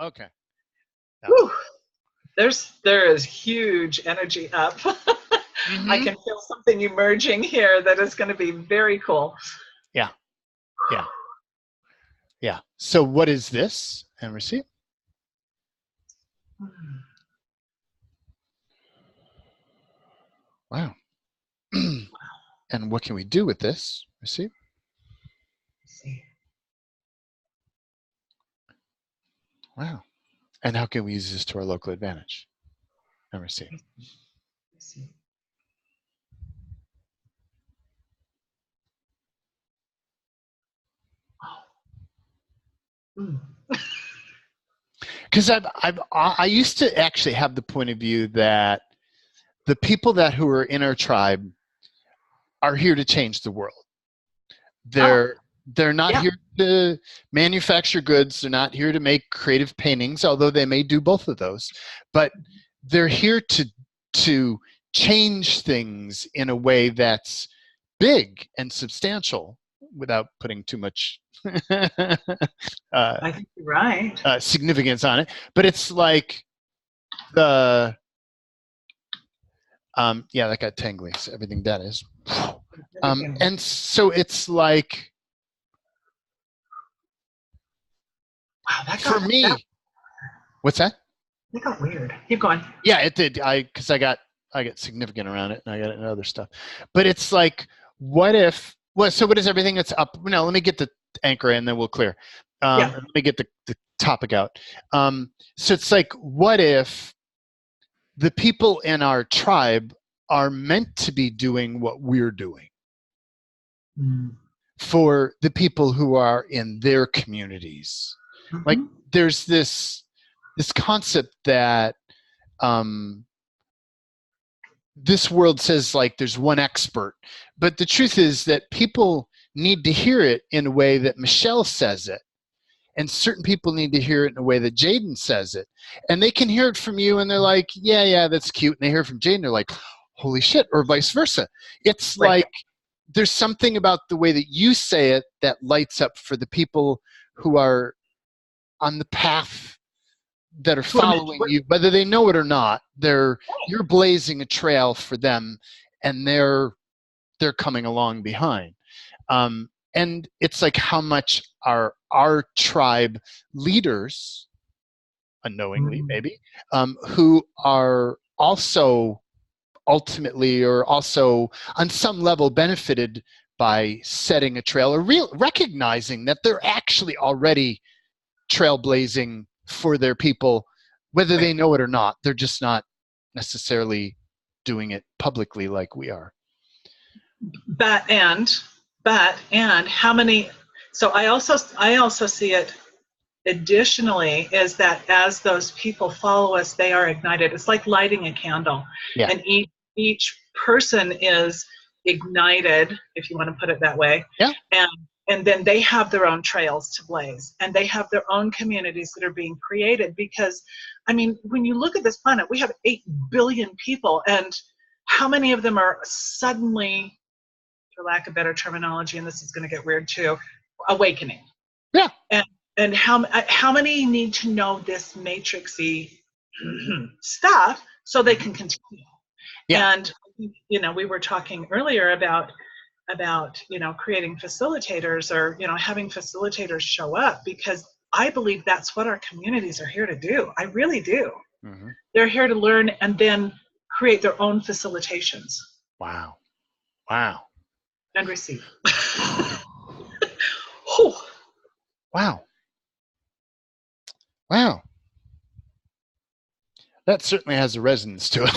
Okay. Yeah. Whew. There is huge energy up. I Mm-hmm. can feel something emerging here that is going to be very cool. Yeah. Yeah. Yeah. So what is this? And receive. Wow. And what can we do with this? Receive. Wow. And how can we use this to our local advantage? And receive. Because I used to actually have the point of view that the people who are in our tribe are here to change the world. They're not here to manufacture goods. They're not here to make creative paintings, although they may do both of those. But they're here to change things in a way that's big and substantial without putting too much I think you're right. significance on it. But it's like the yeah, that got tangly. So everything that is. And so it's like, wow, for me, what's that? That got weird. Keep going. Yeah, it did. Because I got significant around it, and I got other stuff. But it's like, what if? Well, so what is everything that's up? No, let me get the anchor in, then we'll clear. Let me get the topic out. So it's like, what if the people in our tribe are meant to be doing what we're doing for the people who are in their communities? Like, there's this concept that this world says, like, there's one expert, but the truth is that people need to hear it in a way that Michelle says it, and certain people need to hear it in a way that Jaden says it, and they can hear it from you and they're like, yeah, that's cute, and they hear it from Jaden, they're like, holy shit, or vice versa. It's like there's something about the way that you say it that lights up for the people who are on the path, that are following you, whether they know it or not. You're blazing a trail for them, and they're coming along behind. And it's like how much our tribe leaders, unknowingly maybe, who are also ultimately, or also on some level, benefited by setting a trail, or recognizing that they're actually already trailblazing for their people, whether they know it or not. They're just not necessarily doing it publicly like we are. But how many? So I also see it additionally is that as those people follow us, they are ignited. It's like lighting a candle, and each person is ignited, if you want to put it that way. And then they have their own trails to blaze, and they have their own communities that are being created. Because, I mean, when you look at this planet, we have 8 billion people, and how many of them are suddenly, for lack of better terminology, and this is going to get weird too, awakening? Yeah. And how many need to know this matrixy stuff so they can continue? Yeah. And we were talking earlier about creating facilitators, or having facilitators show up, because I believe that's what our communities are here to do. I really do. They're here to learn and then create their own facilitations. Wow. And receive. Wow. That certainly has a resonance to it.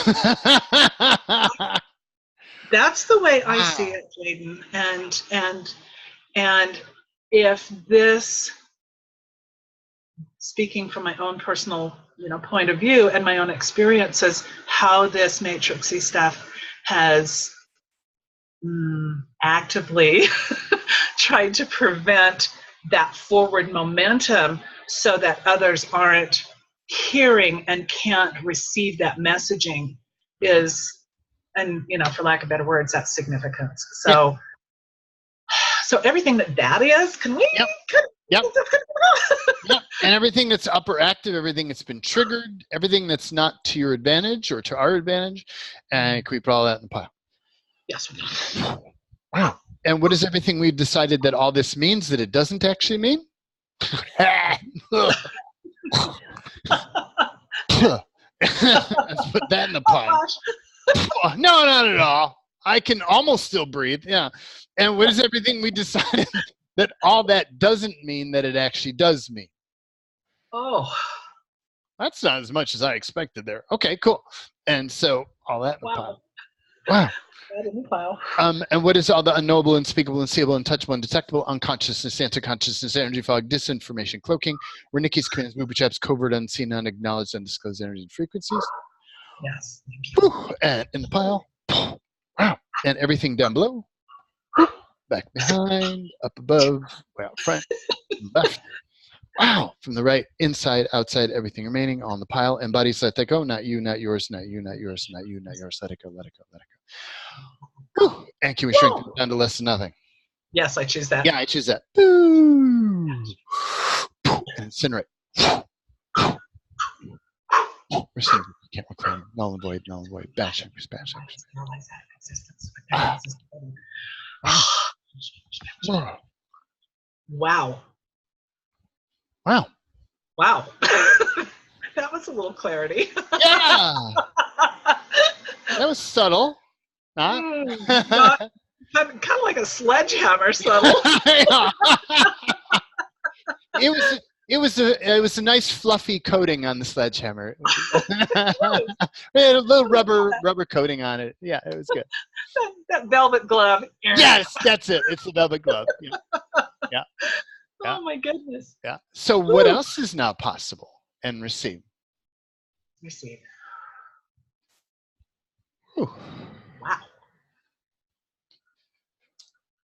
That's the way I see it, Jaden. And if this, speaking from my own personal point of view and my own experiences, how this matrixy stuff has actively tried to prevent that forward momentum, so that others aren't hearing and can't receive that messaging, is, and for lack of better words, that's significance. So everything that is, can we Yep. Yep. And everything that's up or active, everything that's been triggered, everything that's not to your advantage or to our advantage, and can we put all that in the pile? Yes. Wow. And what is everything we've decided that all this means that it doesn't actually mean? Let's put that in the pile. No, not at all. I can almost still breathe. Yeah. And what is everything we decided that all that doesn't mean that it actually does mean? Oh. That's not as much as I expected there. Okay, cool. And so all that in the pile. Wow. That in the pile. And what is all the unknowable, unspeakable, unseeable, untouchable, undetectable, unconsciousness, anti-consciousness, energy fog, disinformation, cloaking, where Nikki's commands, movie traps, covert, unseen, unacknowledged, undisclosed energy and frequencies? Yes. Thank you. And in the pile. Wow. And everything down below. Back behind, up above, way out front, left. Wow. From the right, inside, outside, everything remaining on the pile. And bodies, let that go. Not you, not yours, not you, not yours, not you, not yours. Let it go, let it go, let it go. Whew. And can we shrink it down to less than nothing? Yes, I choose that. Yeah, I choose that. And incinerate. Receive. Can't reclaim. Null and void, null and void. Bash, bash. Wow. Wow. Wow. That was a little clarity. Yeah. That was subtle. Not kind of like a sledgehammer subtle. It was a nice fluffy coating on the sledgehammer. We had a little rubber coating on it. Yeah, it was good. That velvet glove. Yes, that's it. It's the velvet glove. Yeah. Oh my goodness. Yeah. So what else is now possible and receive? Receive. Whew. Wow.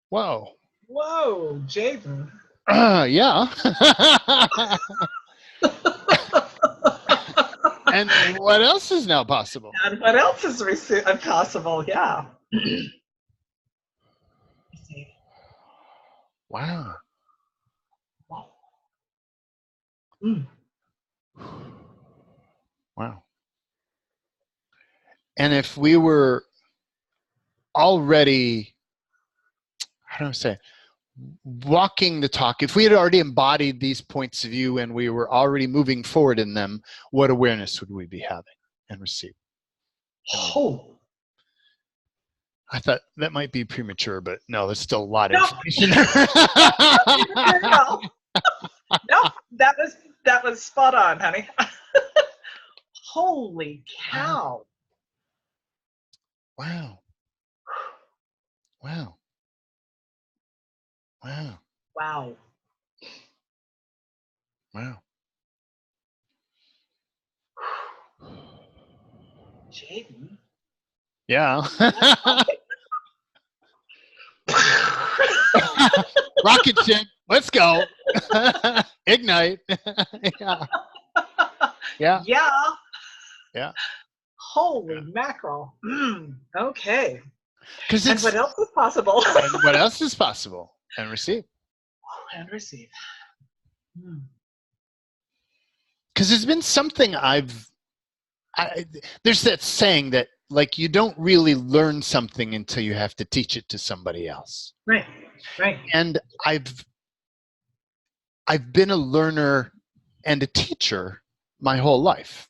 Whoa. Whoa, Jaden. Yeah. And what else is now possible? And what else is possible? Yeah. Wow. Wow. Wow. And if we were already, how do I say, walking the talk, if we had already embodied these points of view and we were already moving forward in them, what awareness would we be having and receive? Oh. I thought that might be premature, but no, there's still a lot of information. No, that was spot on, honey. Holy cow. Wow. Wow. Wow. Wow. Wow. Jaden. Yeah. Rocket ship. Let's go. Ignite. Yeah. Yeah. Yeah. Yeah. Holy mackerel. Okay. And what else is possible? And what else is possible? And receive. And receive. Because there's been something there's that saying that, like, you don't really learn something until you have to teach it to somebody else. Right. Right. And I've been a learner and a teacher my whole life.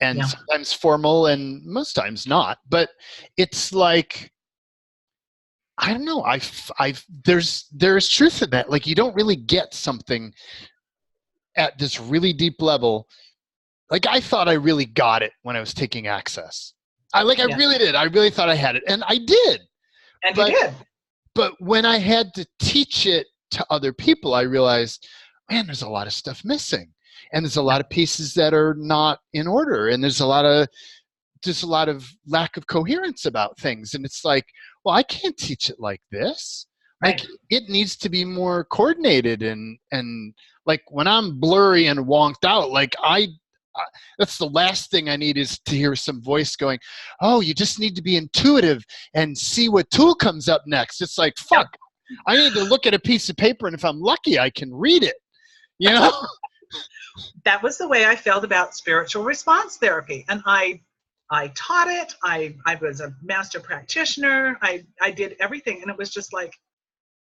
And sometimes formal and most times not. But it's like, I don't know. There's truth in that. Like, you don't really get something at this really deep level. Like, I thought I really got it when I was taking Access. I really did. I really thought I had it, and I did. And you did. But when I had to teach it to other people, I realized, man, there's a lot of stuff missing, and there's a lot of pieces that are not in order, and there's a lot of lack of coherence about things. And it's like, well, I can't teach it like this. Like, it needs to be more coordinated, and like, when I'm blurry and wonked out, like, that's the last thing I need, is to hear some voice going, oh, you just need to be intuitive and see what tool comes up next. It's like, fuck, I need to look at a piece of paper, and if I'm lucky, I can read it. You know? That was the way I felt about spiritual response therapy. And I taught it. I was a master practitioner. I did everything. And it was just like,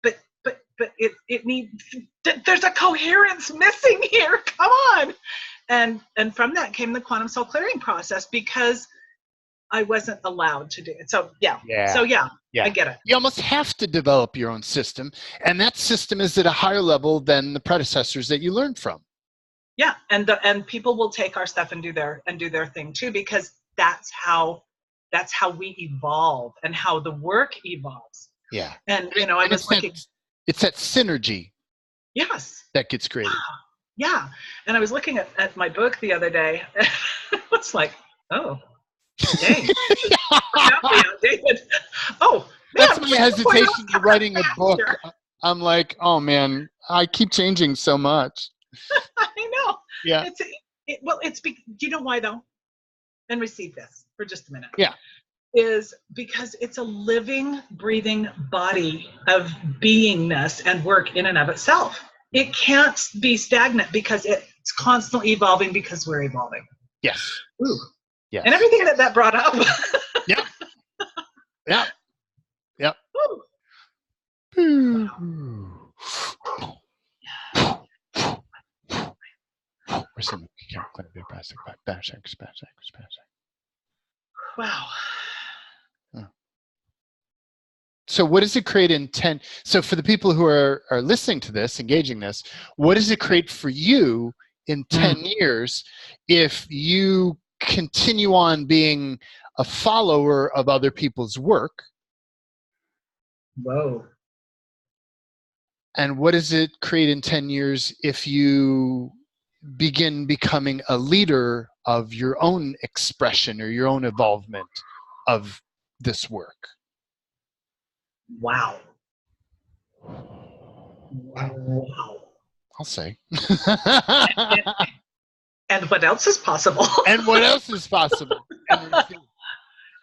but it needs, there's a coherence missing here. Come on. And from that came the quantum soul clearing process, because I wasn't allowed to do it. So yeah. I get it. You almost have to develop your own system, and that system is at a higher level than the predecessors that you learned from. Yeah, and people will take our stuff and do their thing too, because that's how we evolve and how the work evolves. Yeah. And I was looking. It's that synergy. Yes. That gets created. Yeah. And I was looking at my book the other day. It's like, oh, dang. David. Oh, man, that's my hesitation to writing a book. I'm like, oh man, I keep changing so much. I know. Yeah. You know why though? And receive this for just a minute. Yeah. Is because it's a living, breathing body of beingness and work in and of itself. It can't be stagnant because it's constantly evolving, because we're evolving. Yes. Ooh. Yes. And everything that brought up. Yep. Yep. Yep. Wow. So what does it create in 10? So for the people who are listening to this, engaging this, what does it create for you in 10 years if you continue on being a follower of other people's work? Whoa. And what does it create in 10 years if you begin becoming a leader of your own expression or your own involvement of this work? Wow. Wow. I'll say. And what else is possible? And what else is possible?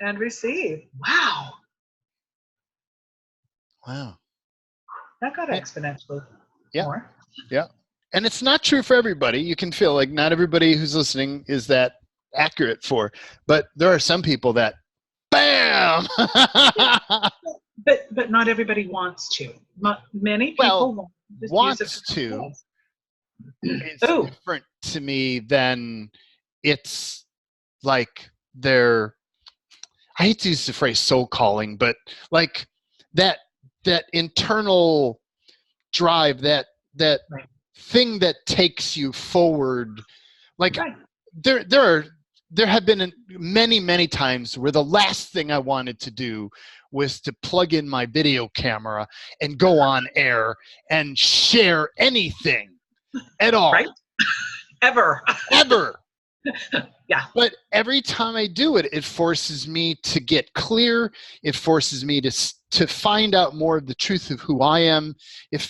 And receive. Wow. Wow. That got exponentially more. Yeah. And it's not true for everybody. You can feel like not everybody who's listening is that accurate for, but there are some people that, bam! But not everybody wants to. Many people wants to. It's different to me than it's like they're, I hate to use the phrase soul calling, but like that internal drive, that right. thing that takes you forward. Like right. There have been many times where the last thing I wanted to do was to plug in my video camera and go on air and share anything at all. Right? Ever. Yeah. But every time I do it, it forces me to get clear. It forces me to find out more of the truth of who I am. It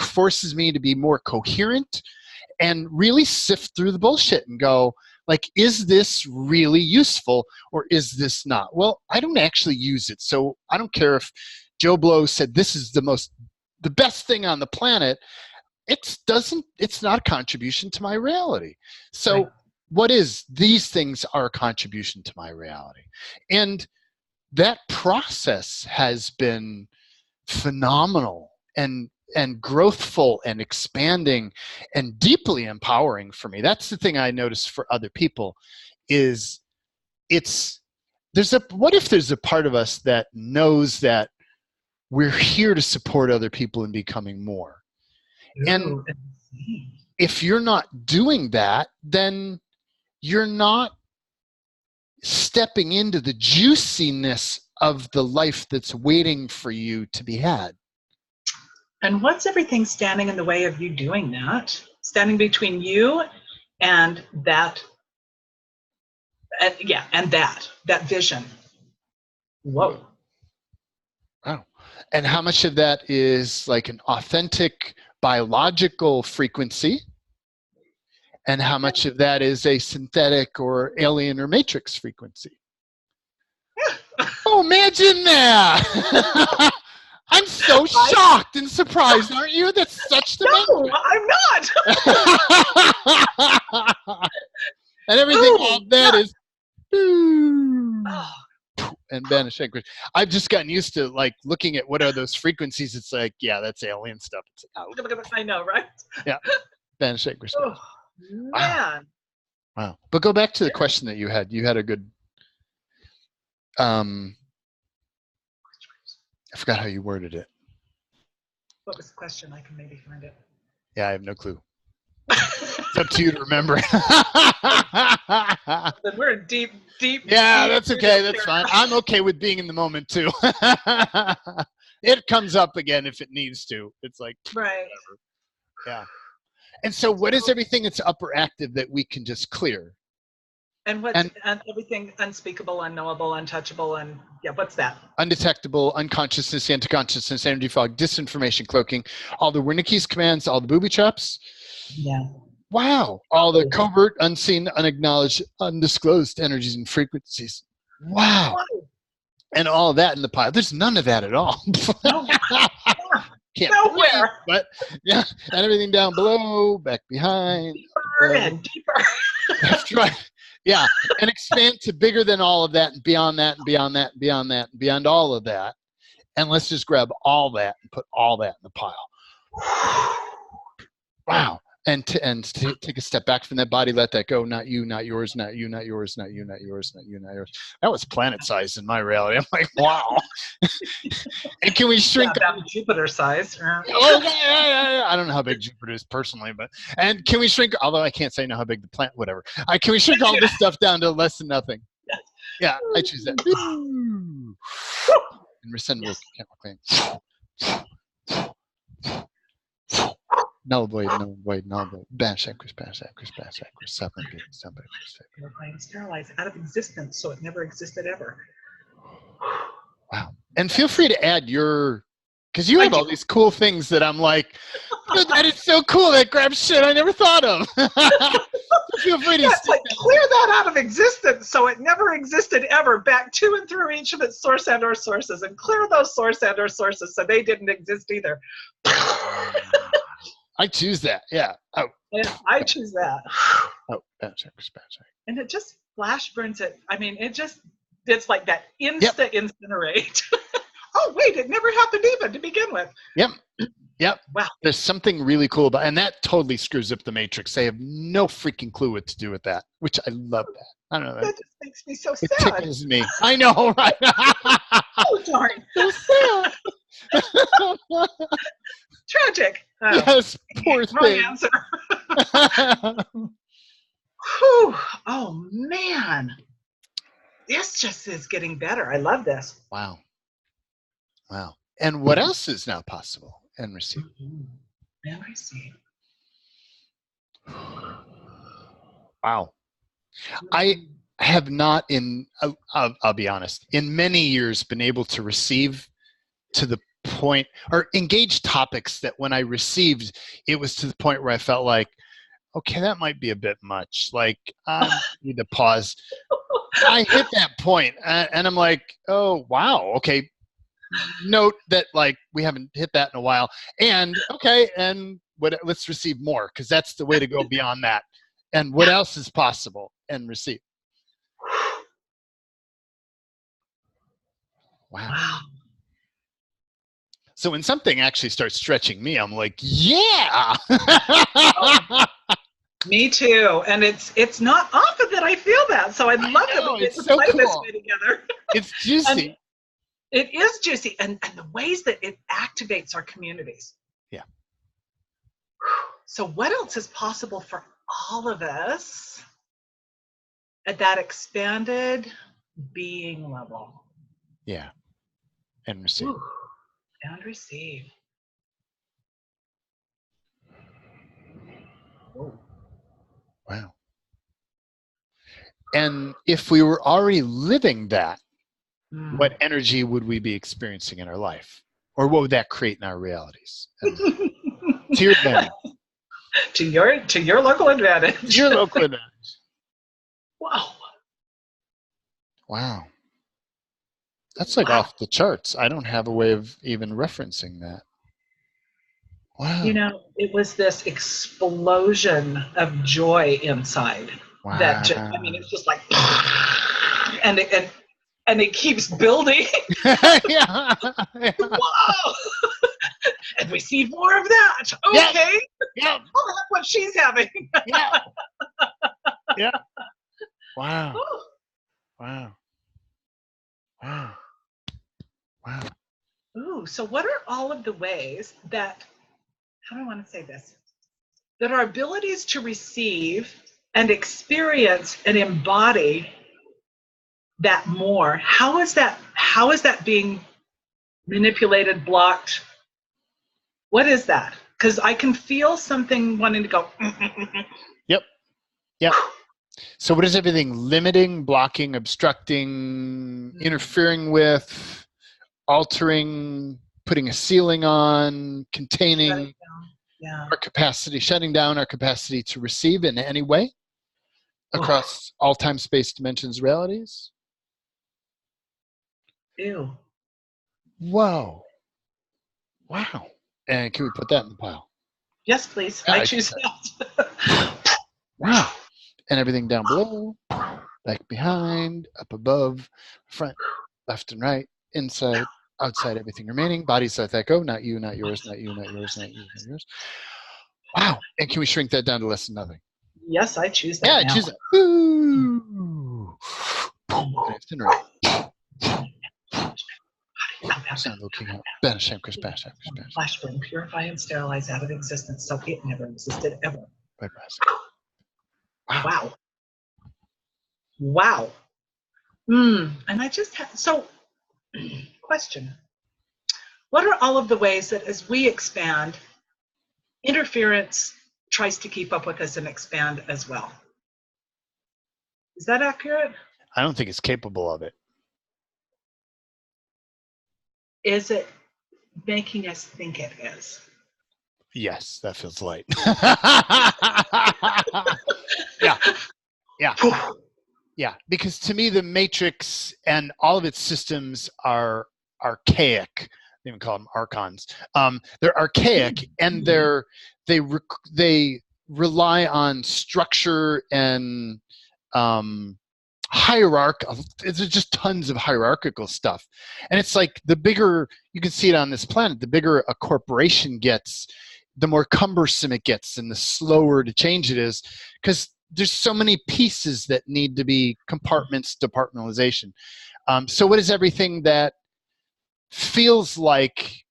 forces me to be more coherent and really sift through the bullshit and go, like, is this really useful or is this not? Well, I don't actually use it, so I don't care if Joe Blow said this is the best thing on the planet. It's not a contribution to my reality. So right. These things are a contribution to my reality. And that process has been phenomenal and growthful and expanding and deeply empowering for me. That's the thing I notice for other people is what if there's a part of us that knows that we're here to support other people in becoming more? And if you're not doing that, then you're not stepping into the juiciness of the life that's waiting for you to be had. And what's everything standing in the way of you doing that? Standing between you and that, and that vision. Whoa. Wow. And how much of that is like an authentic biological frequency? And how much of that is a synthetic or alien or matrix frequency? Oh, imagine that! I'm so shocked and surprised, aren't you? That's such the No, I'm not. And everything Oh, on that is oh, and banish anchors. I've just gotten used to like looking at what are those frequencies. It's like, yeah, that's alien stuff. It's out. I know, right? Yeah, banish anchors. Oh, man. Wow. But go back to the question that you had. You had a good. I forgot how you worded it. What was the question? I can maybe find it. Yeah, I have no clue. It's up to you to remember. Then we're in deep. Yeah, that's okay. That's fine. I'm okay with being in the moment too. It comes up again if it needs to. It's like right. Whatever. Yeah. And so, what is everything that's up or active that we can just clear? And everything unspeakable, unknowable, untouchable, and what's that? Undetectable, unconsciousness, anti-consciousness, energy fog, disinformation cloaking, all the Wernicke's commands, all the booby traps. Yeah. Wow. All the covert, unseen, unacknowledged, undisclosed energies and frequencies. Wow. And all of that in the pile. There's none of that at all. No. Can't nowhere. Breathe, but yeah, and everything down below, back behind. Deeper and deeper. That's right. Yeah, and expand to bigger than all of that and beyond that and beyond that and beyond that and beyond all of that. And let's just grab all that and put all that in the pile. Wow. And take a step back from that body, let that go. Not you, not yours, not you, not yours, not you, not yours, not you, not yours. That was planet-sized in my reality. I'm like, wow. And can we shrink? Yeah, about Jupiter size. Oh, yeah. I don't know how big Jupiter is personally, but and can we shrink? Although I can't say know how big the planet. Whatever. Can we shrink all this stuff down to less than nothing? Yes. Yeah, I choose that. And rescind work. Can't claim. Null void, null void, null void. Banish anchors, banish anchors, banish anchors. Sterilized out of existence, so it never existed ever. Wow. And feel free to add your, because you have all these cool things that I'm like, that is so cool. That grabs shit I never thought of. Feel free to it's like clear that out of existence, so it never existed ever. Back to and through each of its source and or sources, and clear those source and or sources, so they didn't exist either. I choose that. Yeah. Oh. And I choose that. Oh, banish anchors, banish anchors. And it just flash burns it. I mean, it's like that incinerate. Oh, wait, it never happened even to begin with. Yep. Wow. There's something really cool about, and that totally screws up the matrix. They have no freaking clue what to do with that, which I love that. I don't know. That just makes me so sad. It tickles me. I know, right? Oh, darn. So sad. Tragic. Yes, poor thing. Answer. Whew. Oh, man. This just is getting better. I love this. Wow. Wow. And what else is now possible and received? And receive. Wow. I have not I'll be honest, in many years been able to receive to the point or engage topics that when I received, it was to the point where I felt like, okay, that might be a bit much. Like I need to pause. I hit that point and I'm like, oh, wow. Okay. Note that like we haven't hit that in a while. And okay. And let's receive more, because that's the way to go beyond that. And what else is possible and receive. Wow. So when something actually starts stretching me, I'm like, yeah. Me too. And it's not often that I feel that. So I love that we get to play this way together. It's juicy. It is juicy. And the ways that it activates our communities. Yeah. So what else is possible for all of us at that expanded being level? Yeah. And receive. Ooh. And receive. Oh. Wow. And if we were already living that, what energy would we be experiencing in our life? Or what would that create in our realities? To your advantage. To your local advantage. To your local advantage. Wow. Wow. That's like Wow. off the charts. I don't have a way of even referencing that. You Wow. know, it was this explosion of joy inside that just, I mean, Wow. it's just like, and it keeps building. Yeah. Yeah. Whoa! And we see more of that. Yep. Okay. Yep. Oh, that's what she's having. Yeah. Yeah. Wow. Wow. Wow. Wow. Ooh, so what are all of the ways that, how do I want to say this? That our abilities to receive and experience and embody that more, how is that being manipulated, blocked? What is that? Because I can feel something wanting to go. Yep. Yep. So what is everything limiting, blocking, obstructing, interfering with, altering, putting a ceiling on, containing Yeah. our capacity, shutting down our capacity to receive in any way across all time, space, dimensions, realities? Ew. Whoa. Wow. And can we put that in the pile? Yes, please. Yeah, I I choose choose that. wow. And everything down below, back behind, up above, front, left and right, inside, outside, everything remaining. Bodies let that go. Not you, not yours, not you, not yours, not you, not yours. Wow. And can we shrink that down to less than nothing? Yes, I choose Yeah, that I now. choose it. Ooh. Incinerate. Sound looking out. Banish, shame, Chris, banish, shame, Chris, banish. Flash burn, purify and sterilize out of existence, so it never existed ever. Wow. Wow. Wow. And I just have, so, question. What are all of the ways that as we expand, interference tries to keep up with us and expand as well? Is that accurate? I don't think it's capable of it. Is it making us think it is? Yes, that feels light. Yeah. Yeah. Yeah. Because to me, the Matrix and all of its systems are archaic. They even call them archons. They're archaic, and they rely on structure and there's just tons of hierarchical stuff. And it's like the bigger, you can see it on this planet, the bigger a corporation gets, the more cumbersome it gets and the slower to change it is, because there's so many pieces that need to be compartments, departmentalization. So what is everything that feels like,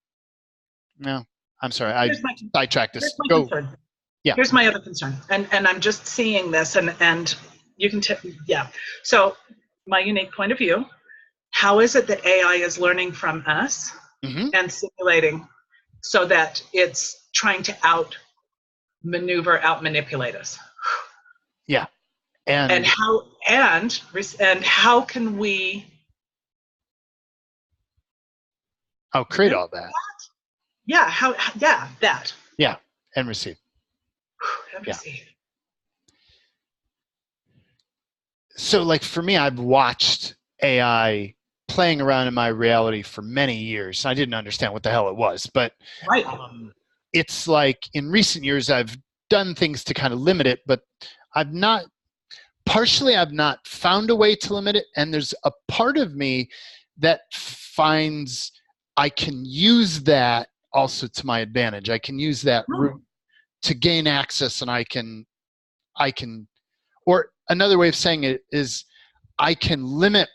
no, I'm sorry, I sidetracked this. Go. Concern. Yeah. Here's my other concern, and I'm just seeing this, and you can yeah. So my unique point of view, how is it that AI is learning from us and simulating so that it's trying to out manipulate us? Yeah. And how can we create all that? Yeah, that. Yeah, and receive. And yeah. receive. So like for me, I've watched AI playing around in my reality for many years. I didn't understand what the hell it was, but right. It's like in recent years I've done things to kind of limit it, but I've not found a way to limit it. And there's a part of me that finds I can use that also to my advantage. I can use that route to gain access, and I can, or another way of saying it is I can limit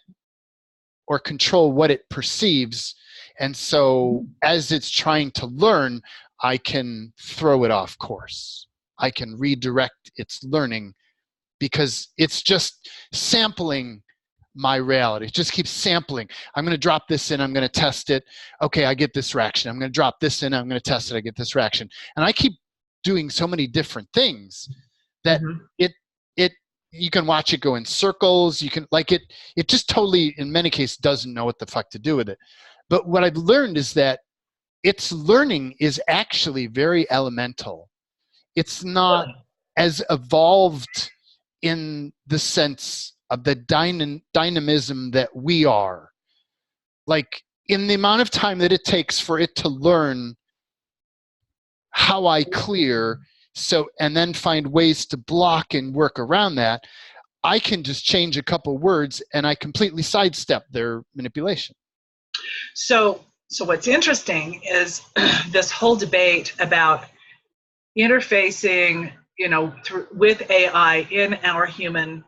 or control what it perceives. And so as it's trying to learn, I can throw it off course. I can redirect its learning because it's just sampling my reality. It just keeps sampling. I'm going to drop this in. I'm going to test it. Okay, I get this reaction. I'm going to drop this in. I'm going to test it. I get this reaction. And I keep doing so many different things that you can watch it go in circles. You can it just totally, in many cases, doesn't know what the fuck to do with it. But what I've learned is that its learning is actually very elemental. It's not as evolved in the sense of the dynamism that we are. Like in the amount of time that it takes for it to learn how I clear, and then find ways to block and work around that, I can just change a couple words and I completely sidestep their manipulation. So what's interesting is this whole debate about interfacing, with AI in our human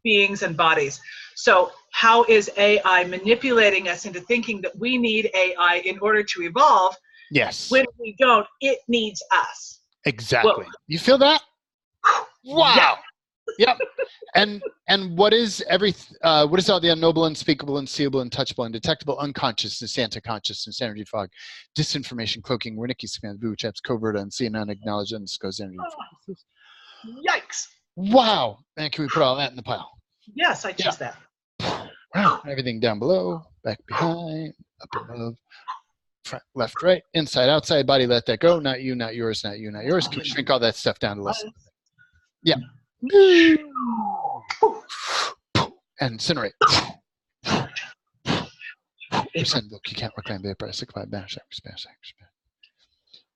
beings and bodies. So how is AI manipulating us into thinking that we need AI in order to evolve? Yes. When we don't, it needs us. Exactly. Whoa. You feel that? Wow. Yeah. Yep. And what is all the unknowable, unspeakable, unseeable, untouchable, undetectable, unconsciousness, anti-consciousness, energy fog, disinformation, cloaking, Wernicke span, voodoo chaps, covert, unseen, unacknowledged, undisclosed energy. Yikes. Wow. And can we put all that in the pile? Yes, I choose that. Wow. Everything down below, back behind, up above, front, left, right, inside, outside, body, let that go. Not you, not yours, not you, not yours. Can we shrink all that stuff down to less? Yeah. And incinerate. Look, you can't reclaim vapor.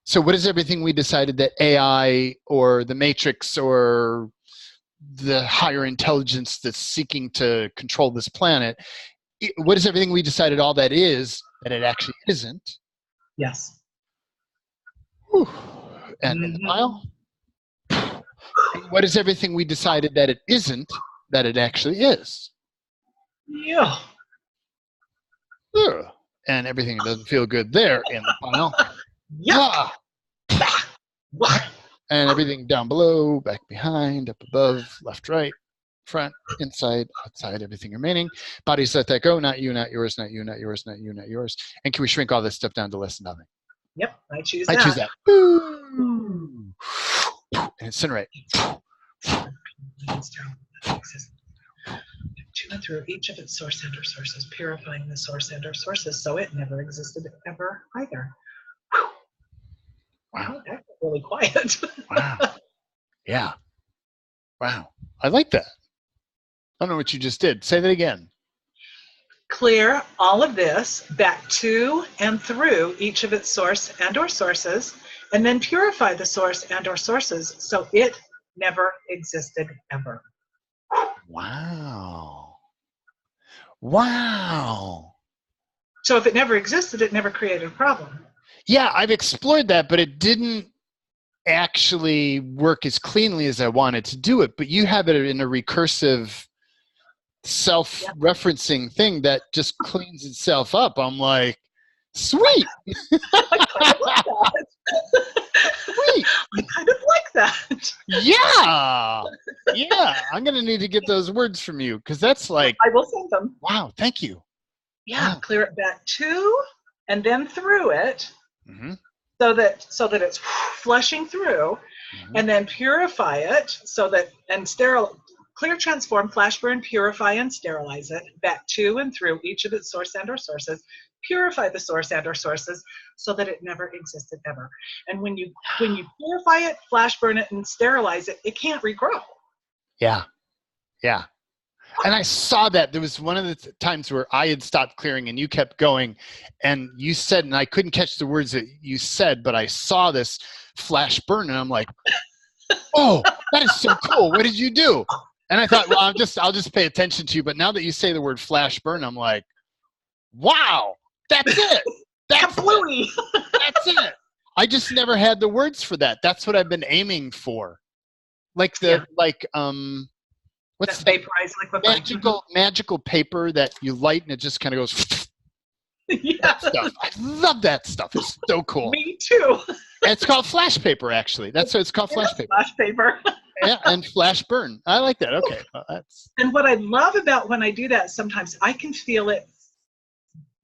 So what is everything we decided that AI or the Matrix or the higher intelligence that's seeking to control this planet, what is everything we decided all that is that it actually isn't? Yes. Whew. And in the pile? What is everything we decided that it isn't that it actually is? Yeah. And everything that doesn't feel good there in the pile. Yeah. And everything down below, back behind, up above, left, right, front, inside, outside, everything remaining. Bodies let that go. Not you, not yours, not you, not yours, not you, not yours. And can we shrink all this stuff down to less than nothing? Yep, I choose that. I choose that. And incinerate. To and through each of its source and or sources, purifying the source and or sources so it never existed ever either. Wow. Oh, that's really quiet. Wow. Yeah. Wow. I like that. I don't know what you just did. Say that again. Clear all of this back to and through each of its source and or sources, and then purify the source and or sources so it never existed ever. Wow. Wow. So if it never existed, it never created a problem. Yeah, I've explored that, but it didn't actually work as cleanly as I wanted to do it. But you have it in a recursive, self-referencing thing that just cleans itself up. I'm like, sweet. I kind of like that. Sweet. I kind of like that. Yeah. Yeah. I'm going to need to get those words from you because that's like. I will send them. Wow. Thank you. Yeah. Wow. Clear it back to and then through it. Mm-hmm. So that it's flushing through, and then purify it and clear, transform, flash burn, purify, and sterilize it back to and through each of its source and or sources, purify the source and or sources so that it never existed ever. And when you purify it, flash burn it, and sterilize it, it can't regrow. Yeah. Yeah. And I saw that there was one of the times where I had stopped clearing and you kept going and you said, and I couldn't catch the words that you said, but I saw this flash burn and I'm like, oh, that is so cool. What did you do? And I thought, well, I'll just pay attention to you. But now that you say the word flash burn, I'm like, wow, that's it. That's it. That's it. I just never had the words for that. That's what I've been aiming for. Like what's that vaporized liquid magical paper that you light and it just kind of goes. Yeah. That stuff. I love that stuff. It's so cool. Me too. It's called flash paper, actually. That's what it's called, flash paper. Flash paper. Yeah, and flash burn. I like that. Okay. Well, and what I love about when I do that, sometimes I can feel it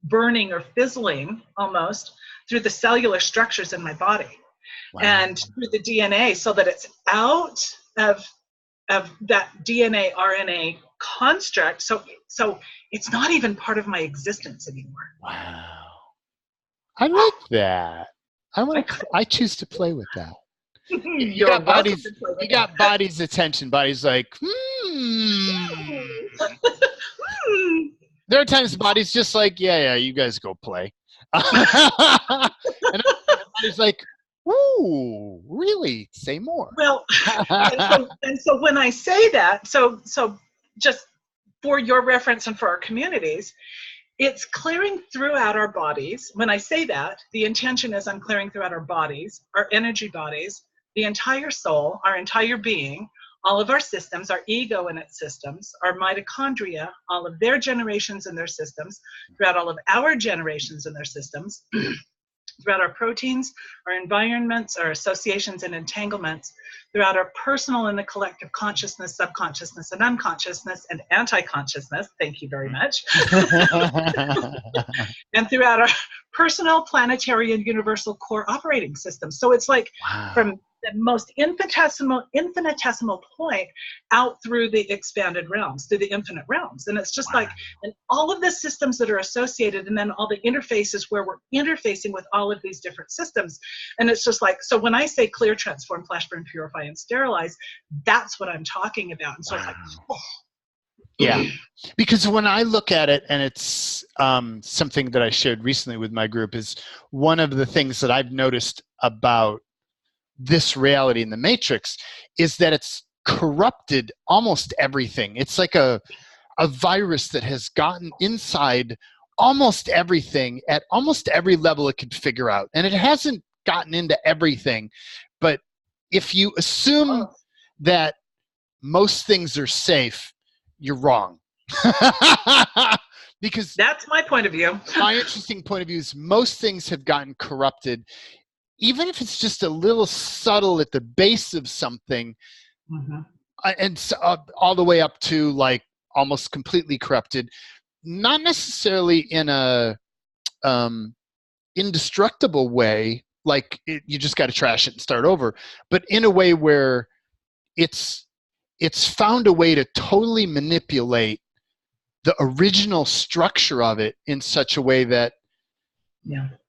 burning or fizzling almost through the cellular structures in my body. Wow. And through the DNA so that it's out of that DNA RNA construct, so it's not even part of my existence anymore. Wow, I like that. I choose to play with that. You got body's attention. Body's like, There are times the body's just like, yeah, you guys go play. And the body's like, ooh, really? Say more. Well, and so when I say that, so just for your reference and for our communities, it's clearing throughout our bodies. When I say that, the intention is I'm clearing throughout our bodies, our energy bodies, the entire soul, our entire being, all of our systems, our ego and its systems, our mitochondria, all of their generations and their systems, throughout all of our generations and their systems, throughout our proteins, our environments, our associations and entanglements, throughout our personal and the collective consciousness, subconsciousness and unconsciousness and anti-consciousness, thank you very much, and throughout our personal, planetary, and universal core operating system. So it's like from the most infinitesimal point out through the expanded realms, through the infinite realms. And it's just like, and all of the systems that are associated, and then all the interfaces where we're interfacing with all of these different systems. And it's just like, so when I say clear, transform, flash, burn, purify, and sterilize, that's what I'm talking about. And so it's like, oh. Yeah, because when I look at it, and it's something that I shared recently with my group, is one of the things that I've noticed about this reality in the Matrix is that it's corrupted almost everything. It's like a virus that has gotten inside almost everything at almost every level it could figure out. And it hasn't gotten into everything. But if you assume that most things are safe, you're wrong. Because that's my point of view. My interesting point of view is most things have gotten corrupted, even if it's just a little subtle at the base of something, and all the way up to like almost completely corrupted, not necessarily in a indestructible way, like you just got to trash it and start over, but in a way where it's found a way to totally manipulate the original structure of it in such a way that,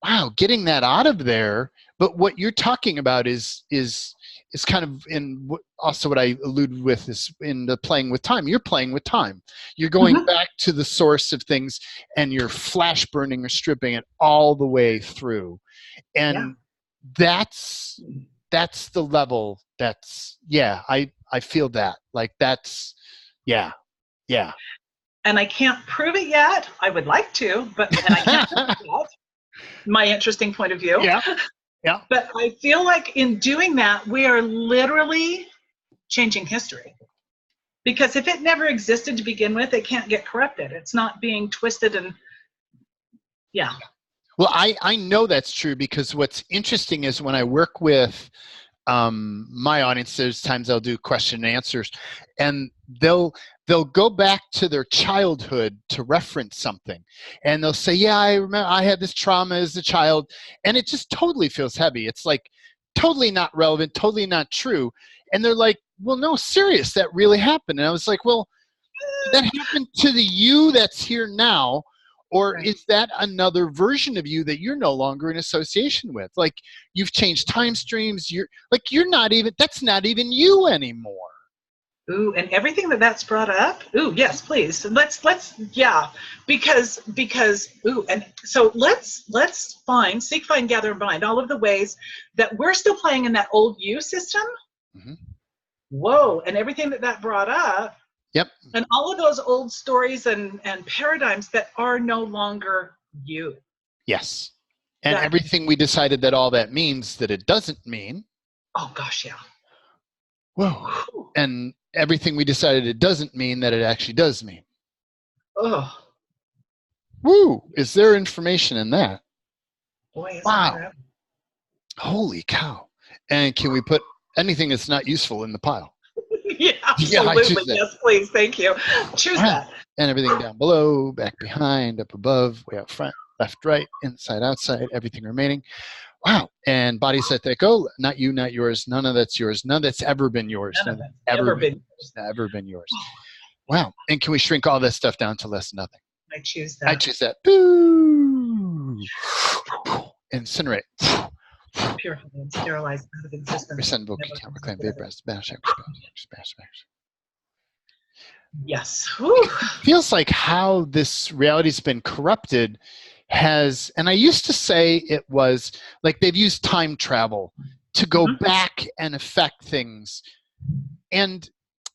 wow, getting that out of there. But what you're talking about is kind of in also what I alluded with is in the playing with time. You're playing with time. You're going back to the source of things, and you're flash burning or stripping it all the way through. And that's the level. That's I feel that. Like that's yeah. And I can't prove it yet. I would like to, but and I can't prove it yet. My interesting point of view. Yeah. But I feel like in doing that, we are literally changing history. Because if it never existed to begin with, it can't get corrupted. It's not being twisted and Well, I know that's true, because what's interesting is when I work with my audience, there's times I'll do question and answers, and they'll go back to their childhood to reference something, and they'll say, yeah, I remember I had this trauma as a child, and it just totally feels heavy. It's like totally not relevant, totally not true. And they're like, well, no, serious, that really happened. And I was like, well, did that happen to the you that's here now? Or is that another version of you that you're no longer in association with? Like you've changed time streams. You're not even, that's not even you anymore. Ooh, and everything that's brought up. Ooh, yes, please. Let's because ooh, and so let's seek, find, gather, and bind all of the ways that we're still playing in that old you system. Whoa, and everything that brought up. Yep. And all of those old stories and paradigms that are no longer you. Yes. And everything we decided that all that means that it doesn't mean. Oh, gosh, yeah. Whoa. And everything we decided it doesn't mean that it actually does mean. Oh. Woo. Is there information in that? Boy, wow. Holy cow. And can we put anything that's not useful in the pile? Yeah, absolutely. Yes, please. Thank you. Choose that. And everything down below, back behind, up above, way out front, left, right, inside, outside, everything remaining. Wow. And bodies let that go. Not you, not yours. None of that's yours. None that's ever been yours. None of that's ever been yours. Wow. And can we shrink all this stuff down to less than nothing? I choose that. I choose that. Boo. Incinerate. Purify and sterilize out of existence. Resend, reclaim, vaporize, banish, Yes. Whew. Feels like how this reality's been corrupted has, and I used to say it was like they've used time travel to go back and affect things. And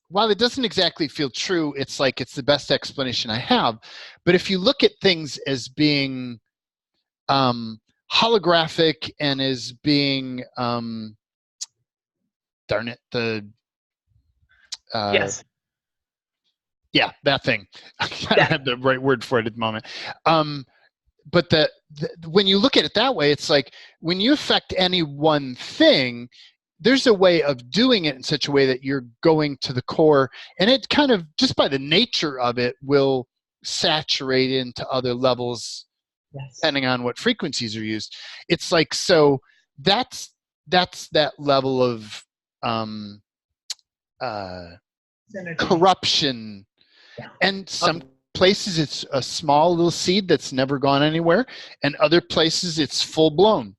while it doesn't exactly feel true, it's like it's the best explanation I have. But if you look at things as being holographic and as being, darn it, the Yes. yeah, that thing. I don't have the right word for it at the moment. But when you look at it that way, it's like when you affect any one thing, there's a way of doing it in such a way that you're going to the core, and it kind of, just by the nature of it, will saturate into other levels depending on what frequencies are used. It's like, so that's that level of corruption. And some places it's a small little seed that's never gone anywhere, and other places it's full blown.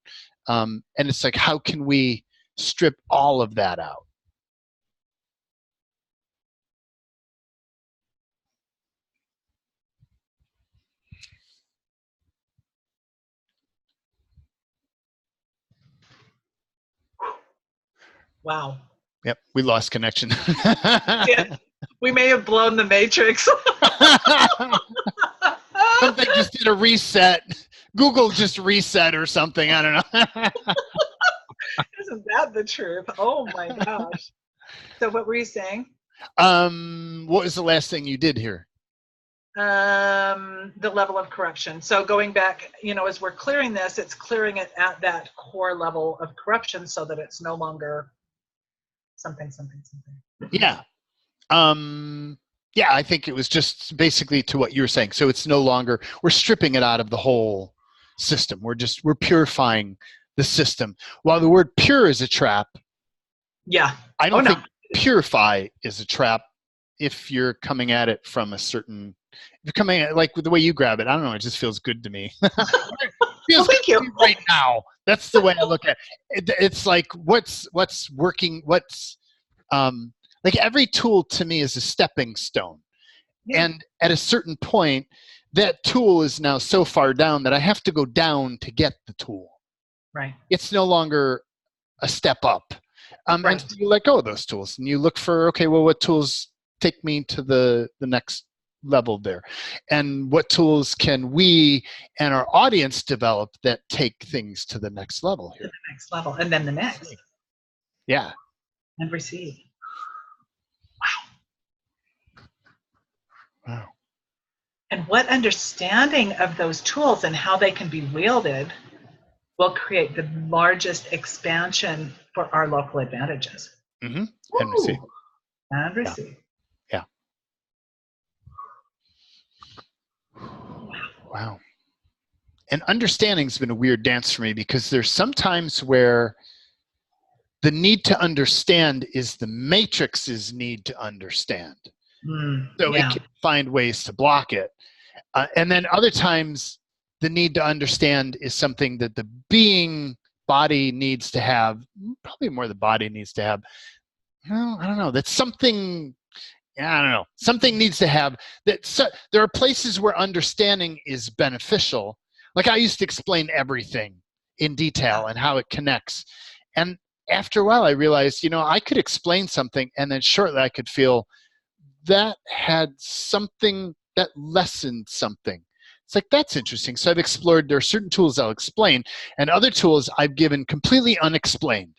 And it's like, how can we strip all of that out? Wow. Yep, we lost connection. Yeah, we may have blown the matrix. Something just did a reset. Google just reset or something. I don't know. Isn't that the truth? Oh my gosh. So what were you saying? What was the last thing you did here? The level of corruption. So going back, as we're clearing this, it's clearing it at that core level of corruption so that it's no longer something. Yeah. Yeah, I think it was just basically to what you were saying. So it's no longer, we're stripping it out of the whole system. We're purifying the system. While the word pure is a trap, I don't think purify is a trap if you're coming at it from a certain, if you're coming at, like with the way you grab it, I don't know, it just feels good to me. Feels thank you. Right now. That's the way I look at it. It's like what's working, like every tool to me is a stepping stone. Yeah. And at a certain point, that tool is now so far down that I have to go down to get the tool. Right. It's no longer a step up. Right. And so you let go of those tools and you look for, okay, well, what tools take me to the next level there? And what tools can we and our audience develop that take things to the next level here? To the next level, and then the next. Yeah. And receive. Wow. And what understanding of those tools and how they can be wielded will create the largest expansion for our local advantages. Mm-hmm. And receive. And receive. Yeah. Wow. And understanding's been a weird dance for me because there's some times where the need to understand is the matrix's need to understand. So it can find ways to block it. And then other times the need to understand is something that the being body needs to have, probably more the body needs to have. No, I don't know. That's something, I don't know. Something needs to have that. So, there are places where understanding is beneficial. Like I used to explain everything in detail and how it connects. And after a while I realized, I could explain something and then shortly I could feel that had something that lessened something. It's like, that's interesting. So I've explored, there are certain tools I'll explain and other tools I've given completely unexplained.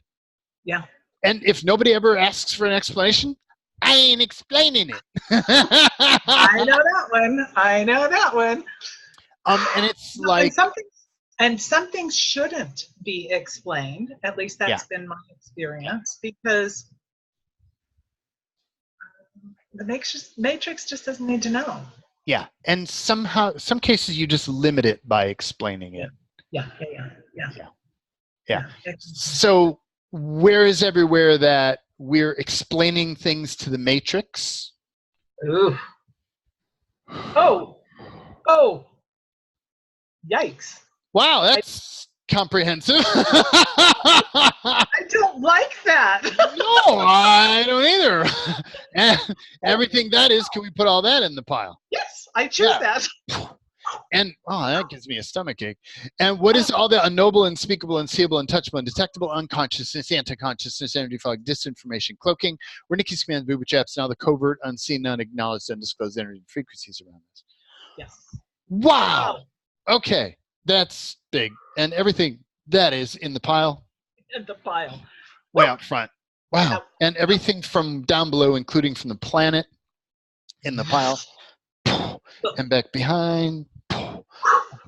Yeah. And if nobody ever asks for an explanation, I ain't explaining it. I know that one. And it's like something shouldn't be explained. At least that's been my experience, because the matrix just doesn't need to know. Yeah, and somehow, some cases you just limit it by explaining it. Yeah. So where is everywhere that we're explaining things to the matrix? Ooh. Oh. Yikes. Wow, that's comprehensive. I don't like that. No, I don't either. And everything that is, can we put all that in the pile? Yes, I choose that. And that gives me a stomach ache. And what is all the unknowable, unspeakable, unseeable, untouchable, undetectable, unconsciousness, anti-consciousness, energy fog, disinformation, cloaking, where Nikki's commands, booby traps, and all the covert, unseen, unacknowledged, undisclosed energy frequencies around us. Yes. Wow. Okay, that's big. And everything that is in the pile. In the pile. Way out front. Wow. And everything from down below, including from the planet, in the pile. And back behind.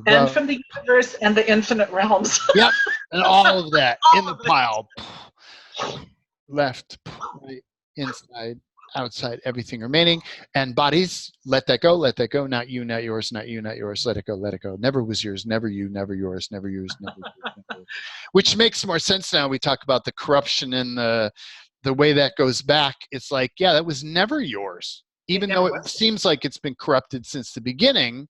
And from the universe and the infinite realms. Yep. And all of that in the pile. Left, right, inside, outside, everything remaining. And bodies, let that go, let that go. Not you, not yours, not you, not yours. Let it go, let it go. Never was yours, never you, never yours, never yours, never yours, never yours. Which makes more sense now. We talk about the corruption and the way that goes back. It's like, yeah, that was never yours. Even though it seems like it's been corrupted since the beginning,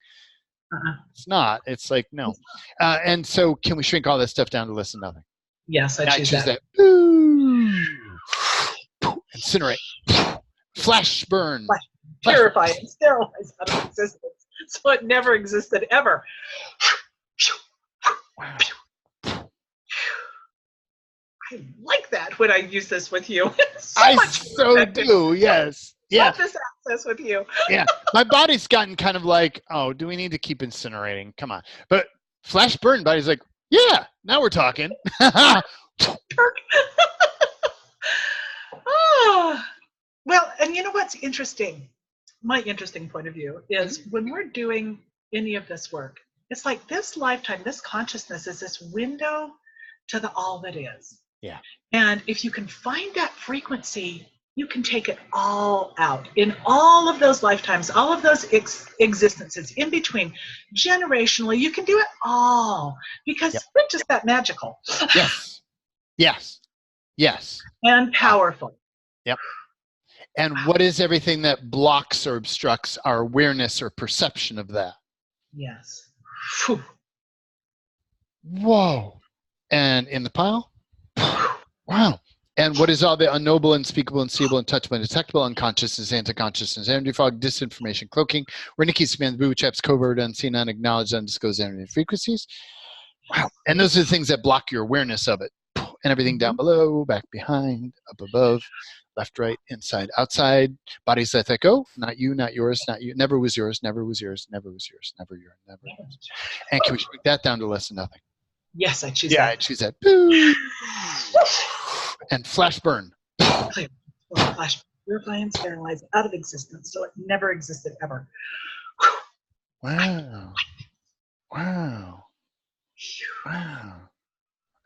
it's not. It's like, no. And so can we shrink all that stuff down to less than nothing? Yes, I choose that. Incinerate. Flash burn. Purify and sterilize out of existence. So it never existed ever. Wow. I like that when I use this with you. I so do, yes. Yeah. Love this access with you. Yeah. My body's gotten kind of like, oh, do we need to keep incinerating? Come on. But flash burn body's like, yeah, now we're talking. Oh. Well, and you know what's interesting? My interesting point of view is when we're doing any of this work, it's like this lifetime, this consciousness is this window to the all that is. Yeah. And if you can find that frequency, you can take it all out in all of those lifetimes, all of those existences in between, generationally. You can do it all because we're just that magical. Yes. Yes. Yes. And powerful. Yep. And what is everything that blocks or obstructs our awareness or perception of that? Yes. Whew. Whoa. And in the pile? Wow. And what is all the unknowable, unspeakable, unseeable, untouchable, undetectable, unconsciousness, anti-consciousness, energy fog, disinformation, cloaking, where Nikki's commands, booby traps, covert, unseen, unacknowledged, undisclosed energy frequencies? Wow. And those are the things that block your awareness of it. And everything down below, back behind, up above, left, right, inside, outside. Bodies let that go. Not you, not yours, not you. Never was yours, never was yours, never was yours, never yours, never yours. And can we shrink that down to less than nothing? Yes, I choose that. Yeah, I choose that. Boo. And flash burn. Flash, purify and sterilize out of existence so it never existed ever. Wow. Wow. Wow.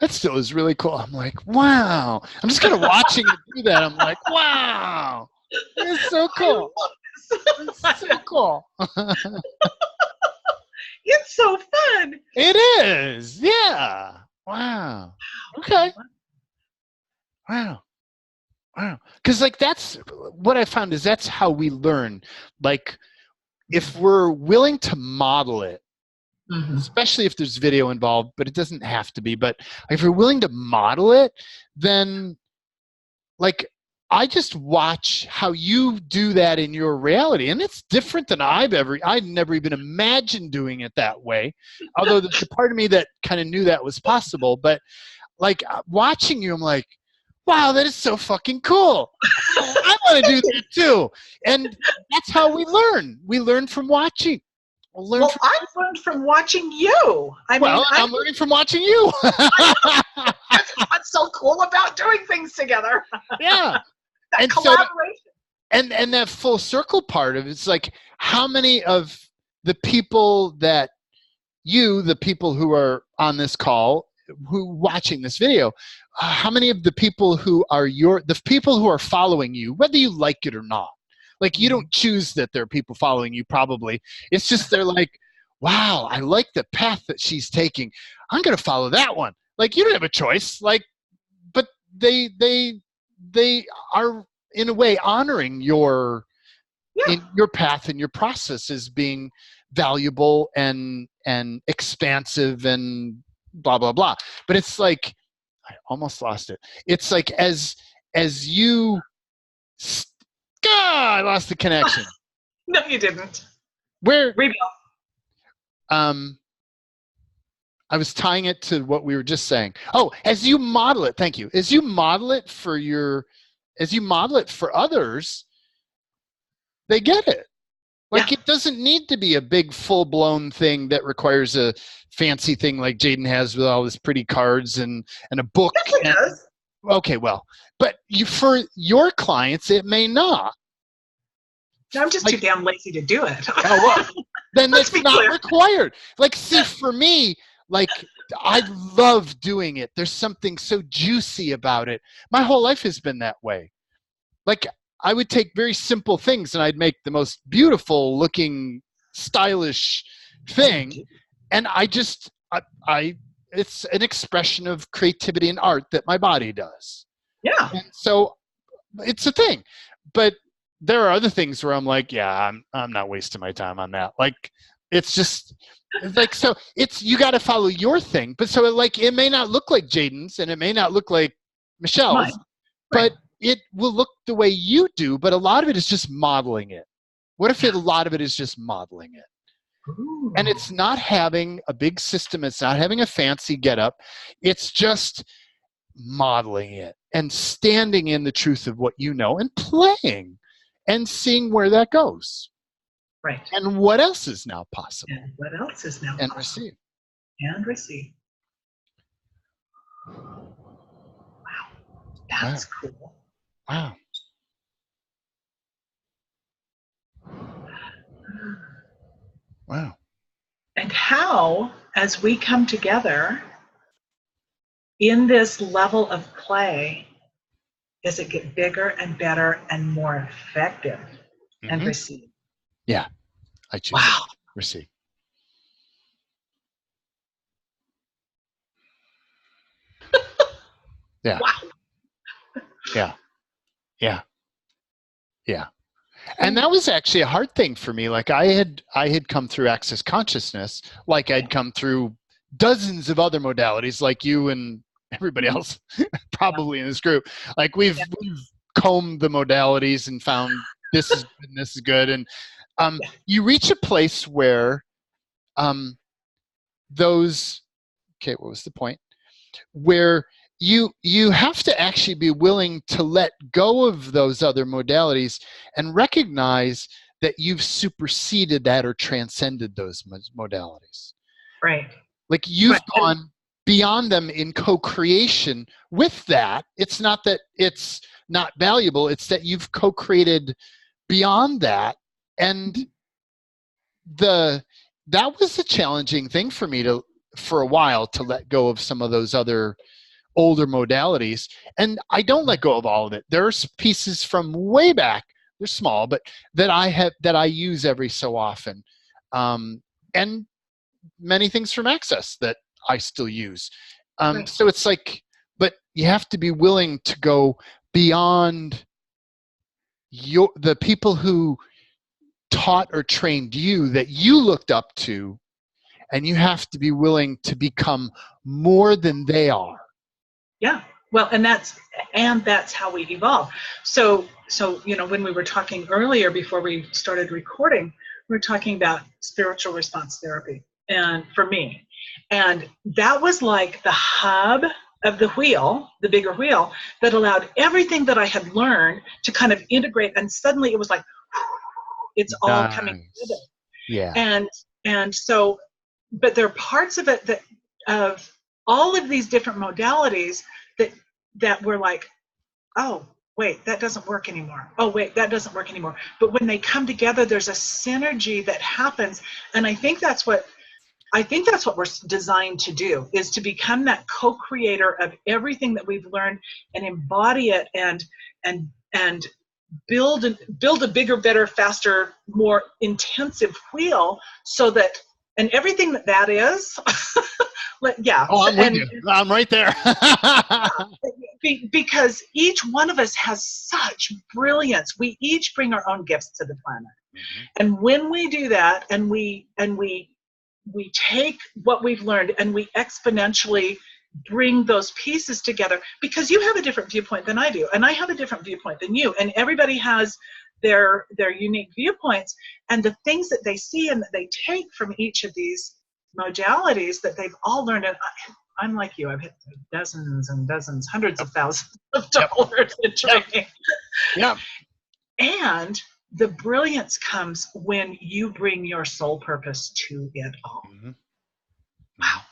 That still is really cool. I'm like, wow. I'm just kind of watching it do that. I'm like, wow. It's so cool. It's so cool. It's so fun. It is. Yeah. Wow. Okay. Wow. Wow. Because like that's what I found is that's how we learn. Like if we're willing to model it, especially if there's video involved, but it doesn't have to be. But if you're willing to model it, then like I just watch how you do that in your reality. And it's different than I'd never even imagined doing it that way. Although there's a part of me that kind of knew that was possible. But like watching you, I'm like, wow, that is so fucking cool. I want to do that too. And that's how we learn. We learn from watching. I've learned from watching you. I'm learning from watching you. That's what's so cool about doing things together. Yeah. That and collaboration. So, and that full circle part of it's like how many of the people that the people who are on this call, who watching this video, how many of the people who are the people who are following you, whether you like it or not, like you don't choose that there are people following you probably. It's just they're like, wow, I like the path that she's taking. I'm going to follow that one. Like you don't have a choice. Like, but they are in a way honoring your path and your process as being valuable and expansive and blah, blah, blah. But it's like, I almost lost it. It's like as you, I lost the connection. No, you didn't. Where? Rebuild. I was tying it to what we were just saying. Oh, as you model it, thank you. As you model it for others, they get it. Like, it doesn't need to be a big full-blown thing that requires a fancy thing like Jaden has with all his pretty cards and a book. Yes, it does. Okay, well, but for your clients, it may not. No, I'm just too damn lazy to do it. Oh, well, then it's not required. Like, see, for me, like, I love doing it. There's something so juicy about it. My whole life has been that way. Like, I would take very simple things and I'd make the most beautiful looking, stylish thing. And it's an expression of creativity and art that my body does. Yeah. And so it's a thing. But there are other things where I'm like, yeah, I'm not wasting my time on that. Like, it's just like, so you got to follow your thing. But so it may not look like Jaden's and it may not look like Michelle's, but it will look the way you do. But a lot of it is just modeling it. What if a lot of it is just modeling it? Ooh. And it's not having a big system. It's not having a fancy getup. It's just modeling it and standing in the truth of what you know and playing and seeing where that goes. Right. And what else is now possible? And what else is now and possible? Receive. And receive. Wow. That's cool. Wow. Wow. And how, as we come together in this level of play, does it get bigger and better and more effective? Mm-hmm. And receive. Yeah. I choose receive. Yeah. Wow. Yeah. Yeah. Yeah. And that was actually a hard thing for me. Like, I had come through Access Consciousness, like I'd come through dozens of other modalities, like you and everybody else probably in this group. Like, we've combed the modalities and found this is good and this is good. And you reach a place where what was the point? Where you have to actually be willing to let go of those other modalities and recognize that you've superseded that or transcended those modalities. Right. Like, you've gone beyond them in co-creation with that. It's not that it's not valuable. It's that you've co-created beyond that. And that was a challenging thing for me for a while to let go of some of those other older modalities. And I don't let go of all of it. There's pieces from way back, they're small, but that I use every so often. And many things from Access that I still use. So it's like, but you have to be willing to go beyond the people who taught or trained you that you looked up to, and you have to be willing to become more than they are. Yeah. Well, and that's how we evolve. So when we were talking earlier before we started recording, we were talking about spiritual response therapy, and for me, and that was like the hub of the wheel, the bigger wheel, that allowed everything that I had learned to kind of integrate, and suddenly it was like, it's all coming together. Yeah. And so, but there are parts of it that of all of these different modalities that were like, oh, wait, that doesn't work anymore. Oh, wait, that doesn't work anymore. But when they come together, there's a synergy that happens. And I think that's what we're designed to do, is to become that co-creator of everything that we've learned and embody it and build a bigger, better, faster, more intensive wheel, so that, and everything that is, yeah. Oh, I'm with you. I'm right there. Because each one of us has such brilliance. We each bring our own gifts to the planet. Mm-hmm. And when we do that, and we we take what we've learned and we exponentially bring those pieces together, because you have a different viewpoint than I do, and I have a different viewpoint than you, and everybody has their unique viewpoints, and the things that they see and that they take from each of these modalities that they've all learned. And I'm like you, I've hit dozens and dozens, hundreds of thousands of dollars in training. Yeah. And the brilliance comes when you bring your soul purpose to it all. Mm-hmm. Wow.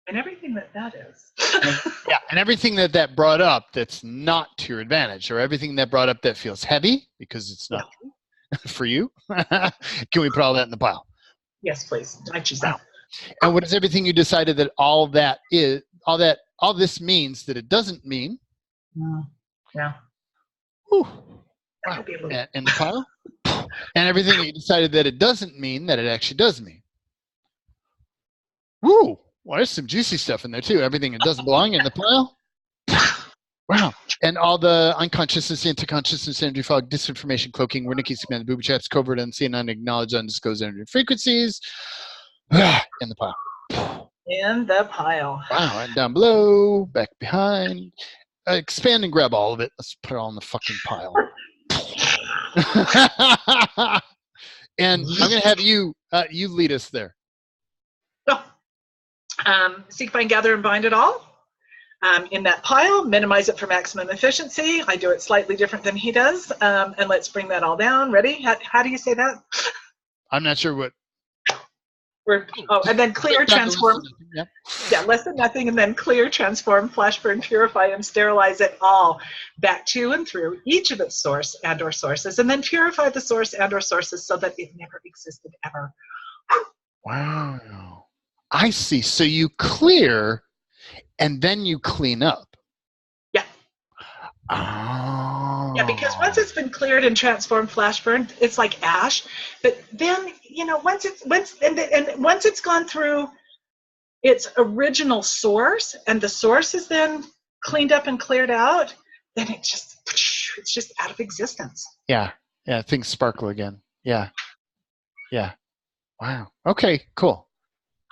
And everything that is. Yeah, and everything that brought up that's not to your advantage, or everything that brought up that feels heavy because it's not for you. Can we put all that in the pile? Yes, please. I choose that. And what is everything you decided that all this means that it doesn't mean? Yeah. Whew. Wow. In the pile? And everything that you decided that it doesn't mean that it actually does mean. Woo! Well, there's some juicy stuff in there too. Everything that doesn't belong in the pile. Wow. And all the unconsciousness, interconsciousness, energy fog, disinformation, cloaking, Wernicke's command, booby traps, covert, unseen, unacknowledged, undisclosed energy frequencies. In the pile. In the pile. Wow. And down below, back behind. Expand and grab all of it. Let's put it all in the fucking pile. And I'm going to have you lead us there. Seek, find, gather, and bind it all. In that pile, minimize it for maximum efficiency. I do it slightly different than he does. And let's bring that all down. Ready? How do you say that? I'm not sure what. And then clear, transform. Yeah, less than nothing, and then clear, transform, flash burn, purify, and sterilize it all back to and through each of its source and or sources, and then purify the source and or sources so that it never existed ever. Wow. I see. So you clear and then you clean up. Yeah. Oh. Yeah, because once it's been cleared and transformed, flash burned, it's like ash. But then, once it's gone through its original source, and the source is then cleaned up and cleared out, then it's just out of existence. Yeah. Yeah. Things sparkle again. Yeah. Yeah. Wow. Okay. Cool.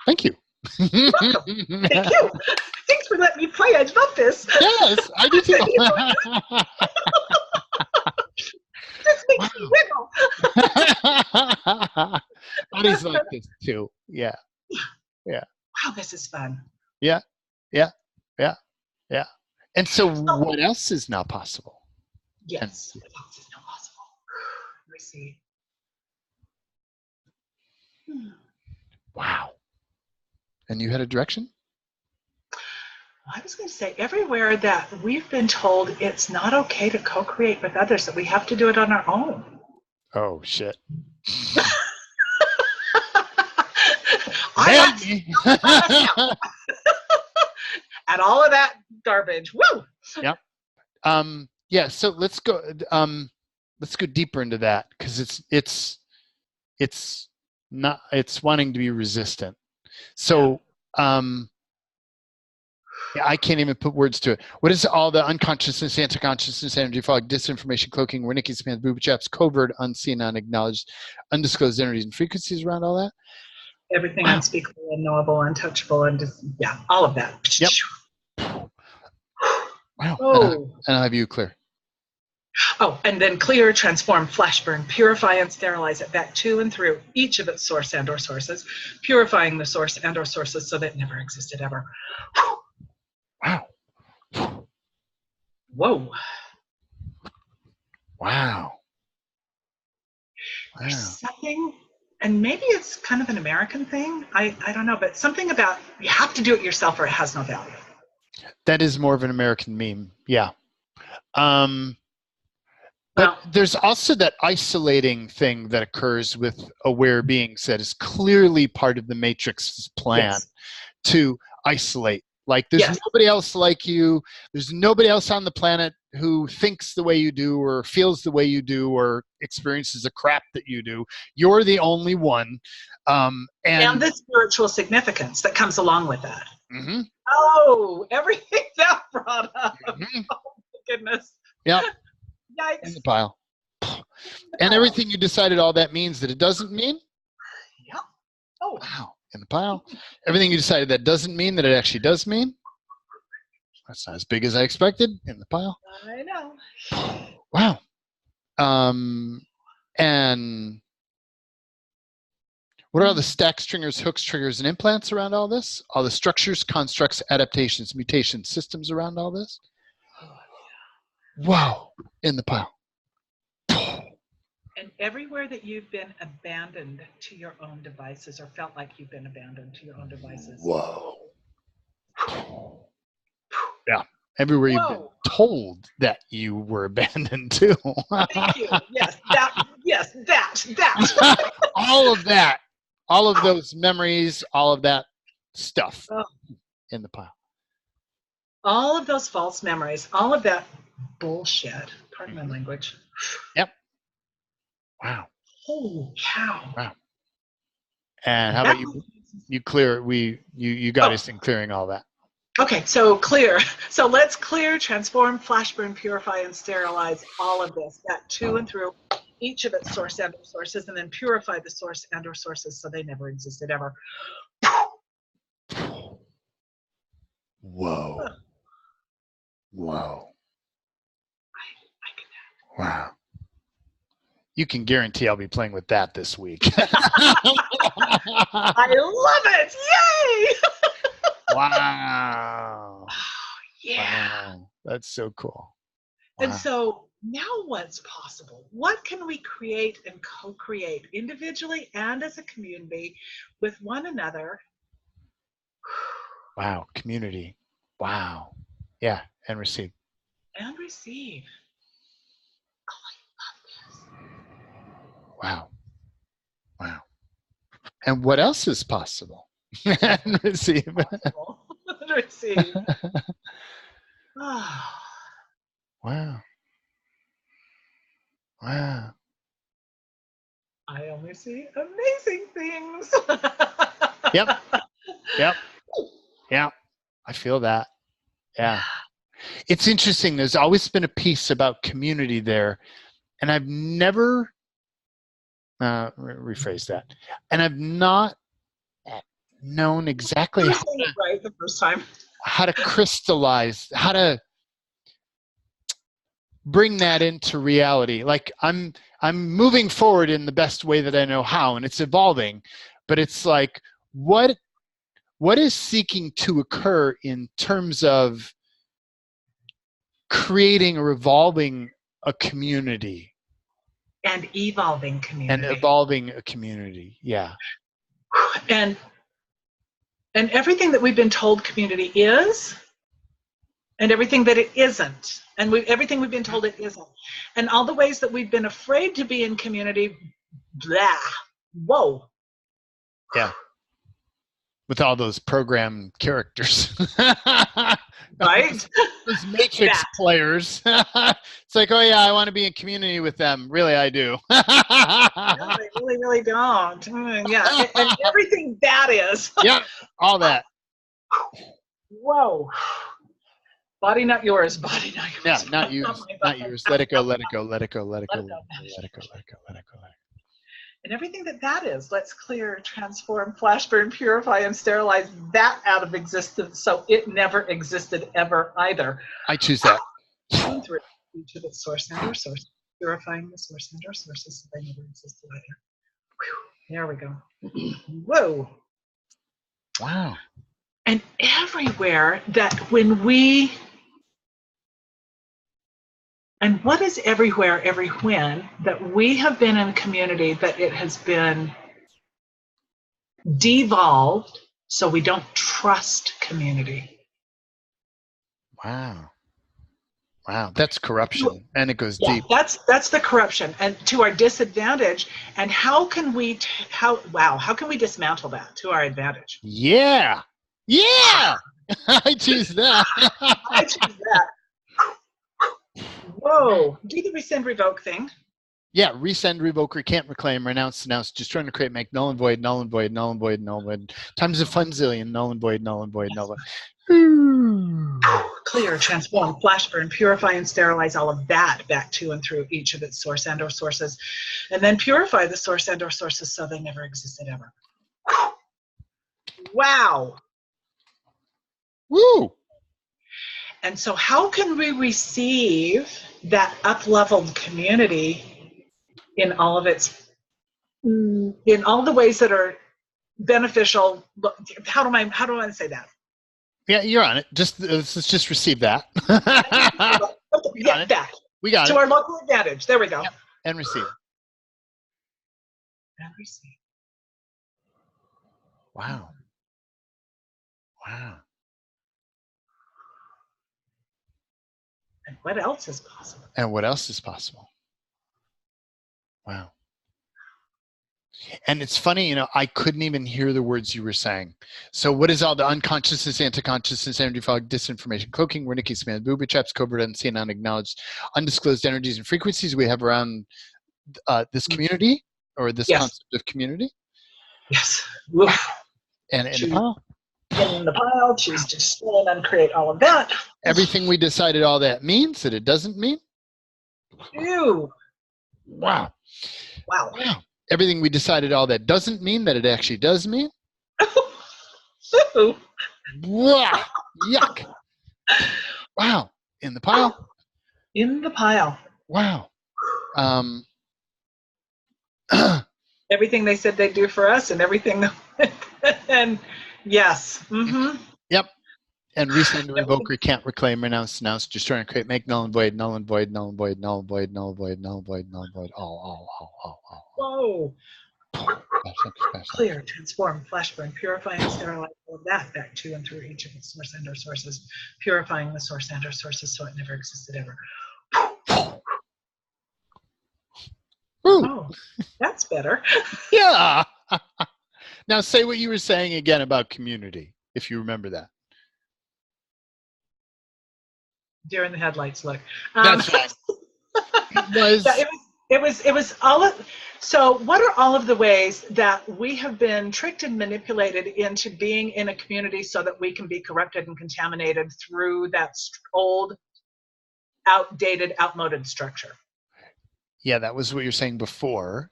Thank you. Thank you. Thanks for letting me play. I love this. Yes, I do too. This makes me wiggle. Buddies like this too. Yeah. Yeah. Wow, this is fun. Yeah. Yeah. Yeah. Yeah. And so what else is now possible? Yes. What else is now possible? Let me see. Wow. And you had a direction? I was going to say, everywhere that we've been told it's not okay to co-create with others, that we have to do it on our own. Oh, shit. And all of that garbage. Woo! Yep. Yeah, so let's go deeper into that, because it's wanting to be resistant. So I can't even put words to it. What is all the unconsciousness, anti-consciousness, energy fog, disinformation, cloaking, Wernicke's command, booby traps, covert, unseen, unacknowledged, undisclosed energies and frequencies around all that? Everything unspeakable, unknowable, untouchable, and all of that. Yep. Wow. Oh. And I'll have you clear. Oh, and then clear, transform, flash burn, purify, and sterilize it back to and through each of its source and or sources, purifying the source and or sources so that it never existed ever. Wow. Whoa. Wow. There's something, and maybe it's kind of an American thing, I don't know, but something about you have to do it yourself or it has no value. That is more of an American meme. Yeah. But there's also that isolating thing that occurs with aware beings that is clearly part of the Matrix's plan to isolate. Like there's nobody else like you. There's nobody else on the planet who thinks the way you do or feels the way you do or experiences the crap that you do. You're the only one. And the spiritual significance that comes along with that. Mm-hmm. Oh, everything that brought up. Mm-hmm. Oh, my goodness. Yep. Yikes. In the pile. And everything you decided all that means that it doesn't mean? Yep. Oh. Wow. in the pile. Everything you decided that doesn't mean that it actually does mean. That's not as big as I expected, in the pile. I know. Wow. And what are all the stacks, stringers, hooks, triggers, and implants around all this? All the structures, constructs, adaptations, mutations, systems around all this? Wow. In the pile. And everywhere that you've been abandoned to your own devices or felt like you've been abandoned to your own devices. Whoa. Yeah. Everywhere you've been told that you were abandoned to. Thank you. Yes, that. All of that. All of those memories, all of that stuff in the pile. All of those false memories, all of that bullshit. Pardon my language. Yep. Wow. Holy cow. Wow. And how about you clear, you got us in clearing all that. Okay, so clear. So let's clear, transform, flash burn, purify, and sterilize all of this, that to and through each of its source and or sources, and then purify the source and or sources so they never existed ever. Whoa. Whoa. Wow. You can guarantee I'll be playing with that this week. I love it. Yay! Wow. Yeah. Wow. That's so cool. Wow. And so now what's possible? What can we create and co-create individually and as a community with one another? Wow. Community. Wow. Yeah. And receive. And receive. Wow. Wow. And what else is possible? And receive. Receive. Wow. Wow. I only see amazing things. Yep. Yep. Yeah. I feel that. Yeah. It's interesting. There's always been a piece about community there. And I've never, rephrase that. And I've not known exactly right the first time. How to crystallize, how to bring that into reality. Like I'm moving forward in the best way that I know how, and it's evolving, but it's like, what is seeking to occur in terms of creating or evolving a community? And evolving community. And evolving a community, yeah. And everything that we've been told community is, and everything that it isn't, and everything we've been told it isn't, and all the ways that we've been afraid to be in community, blah, whoa. Yeah. With all those programmed characters. Right? Those Matrix players. It's like, oh yeah, I want to be in community with them. Really, I do. No, I really don't. Yeah, and everything that is. Yeah, all that. Whoa. Body not yours, body not yours. Yeah, not yours, not yours. Let it go, let it go, let it go, let it go, let it go, let it go, let it go, let it go. And everything that is, let's clear, transform, flash burn, purify, and sterilize that out of existence so it never existed ever either. I choose that. Through each of its source and or source, purifying the source and or sources so they never existed either. Whew, there we go. Whoa. Wow. And everywhere that when and what is everywhere, every when, that we have been in a community that it has been devolved so we don't trust community. Wow. Wow, that's corruption, and it goes deep. That's the corruption, and to our disadvantage. And how can we how can we dismantle that to our advantage? Yeah. Yeah. I choose that. I choose that. Whoa. Do the rescind revoke thing. Yeah, resend, revoke, recant, reclaim, renounce, denounce, just trying to create, make, null and void, null and void, null and void, null and void. Times a fun zillion, null and void, null and void, null and void. Clear, transform, flash burn, purify, and sterilize all of that back to and through each of its source and or sources. And then purify the source and or sources so they never existed ever. Wow. Woo! And so how can we receive that up-leveled community in all of its, in all the ways that are beneficial? How do I say that? Yeah, you're on it. Let's just receive that. Yeah, that. We got it. To our local advantage. There we go. Yep. And receive. And receive. Wow. Wow. And what else is possible? And what else is possible? Wow. And it's funny, you know, I couldn't even hear the words you were saying. So what is all the unconsciousness, anti-consciousness, energy fog, disinformation, cloaking, Wernicke's command, booby traps, covert, unseen, unacknowledged, undisclosed energies and frequencies we have around this community or this concept of community? Yes. Oof. And in the pile? In the pile, choose to destroy and uncreate all of that. Everything we decided all that means that it doesn't mean? Ew. Wow. Wow. Wow. Everything we decided all that doesn't mean that it actually does mean? Wow. Yuck. Wow. In the pile? In the pile. Wow. Everything they said they'd do for us and everything. And yes. Mm-hmm. Yep. And resend, revoke, recant, reclaim, renounce, denounce, destroy, and create, make null and void, null and void, null and void, null and void, null and void, null and void, null and void, all. Whoa. Smash. Clear, transform, flash burn, purify and sterilize all of that back to and through each of its source and or sources, purifying the source and or sources so it never existed ever. Oh, that's better. Yeah. Now say what you were saying again about community, if you remember that. Deer in the headlights, look. That's right. It was all of, so what are all of the ways that we have been tricked and manipulated into being in a community so that we can be corrupted and contaminated through that old, outdated, outmoded structure? Yeah, that was what you're saying before.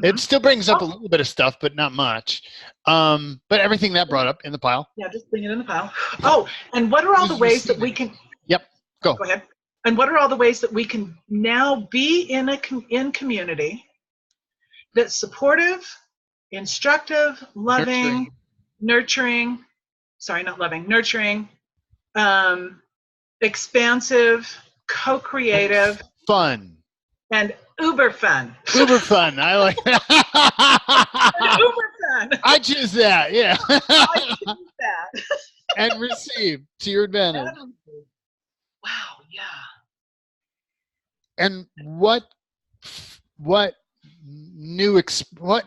It still brings up a little bit of stuff, but not much. But everything that brought up in the pile. Yeah, just bring it in the pile. Oh, and what are all the ways that we can... Yep, go ahead. And what are all the ways that we can now be in community that's supportive, instructive, loving, nurturing, expansive, co-creative, fun, and uber fun. Uber fun. I like that. Uber fun. I choose that. Yeah. I choose that. And receive to your advantage. Wow. Yeah. And what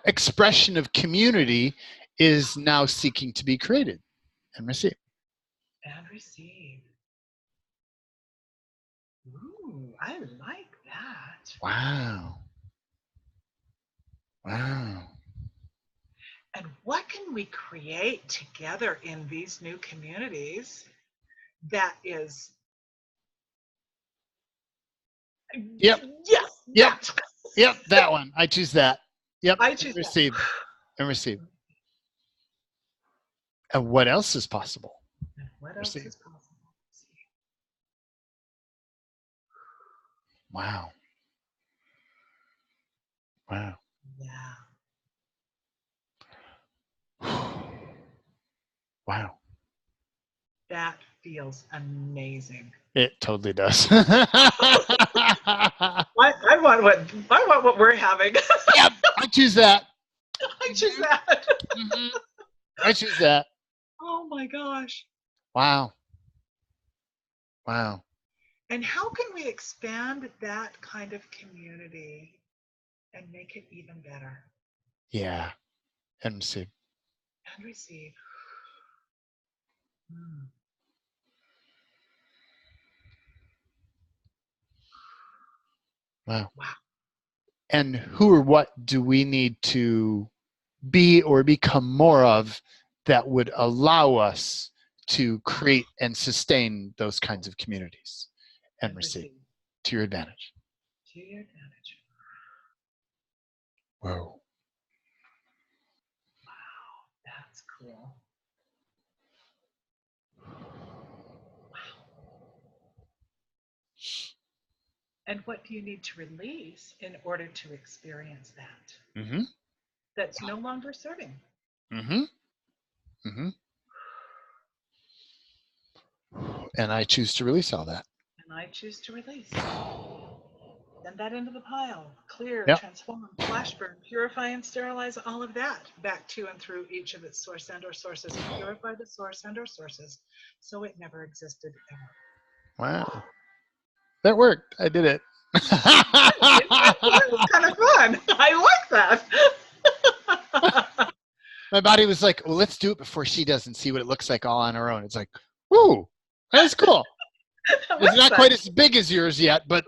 expression of community is now seeking to be created and received? And receive. Ooh, I like that. Wow. Wow. And what can we create together in these new communities that is... Yep. Yes. Yep. Yep. That one. I choose that. Yep. I choose receive. That. And receive. And what else is possible? And what else is possible? Wow. Wow. Yeah. Wow. That feels amazing. It totally does. I want what we're having. Yep, I choose that. I choose that. I choose that. Oh my gosh. Wow. Wow. And how can we expand that kind of community and make it even better? Yeah. And receive. And receive. Wow. And who or what do we need to be or become more of that would allow us to create and sustain those kinds of communities and receive to your advantage? To your advantage. Whoa. Wow, that's cool. And what do you need to release in order to experience that? Mm-hmm. That's no longer serving. Mm-hmm. Mm-hmm. And I choose to release all that. And I choose to release. Send that into the pile. Clear, Yep. transform, flash burn, purify, and sterilize all of that back to and through each of its source and or sources. Purify the source and or sources so it never existed ever. Wow. That worked. I did it. That was kind of fun. I like that. My body was like, well, let's do it before she doesn't see what it looks like all on her own. It's like, woo, that's cool. It's not quite as big as yours yet, but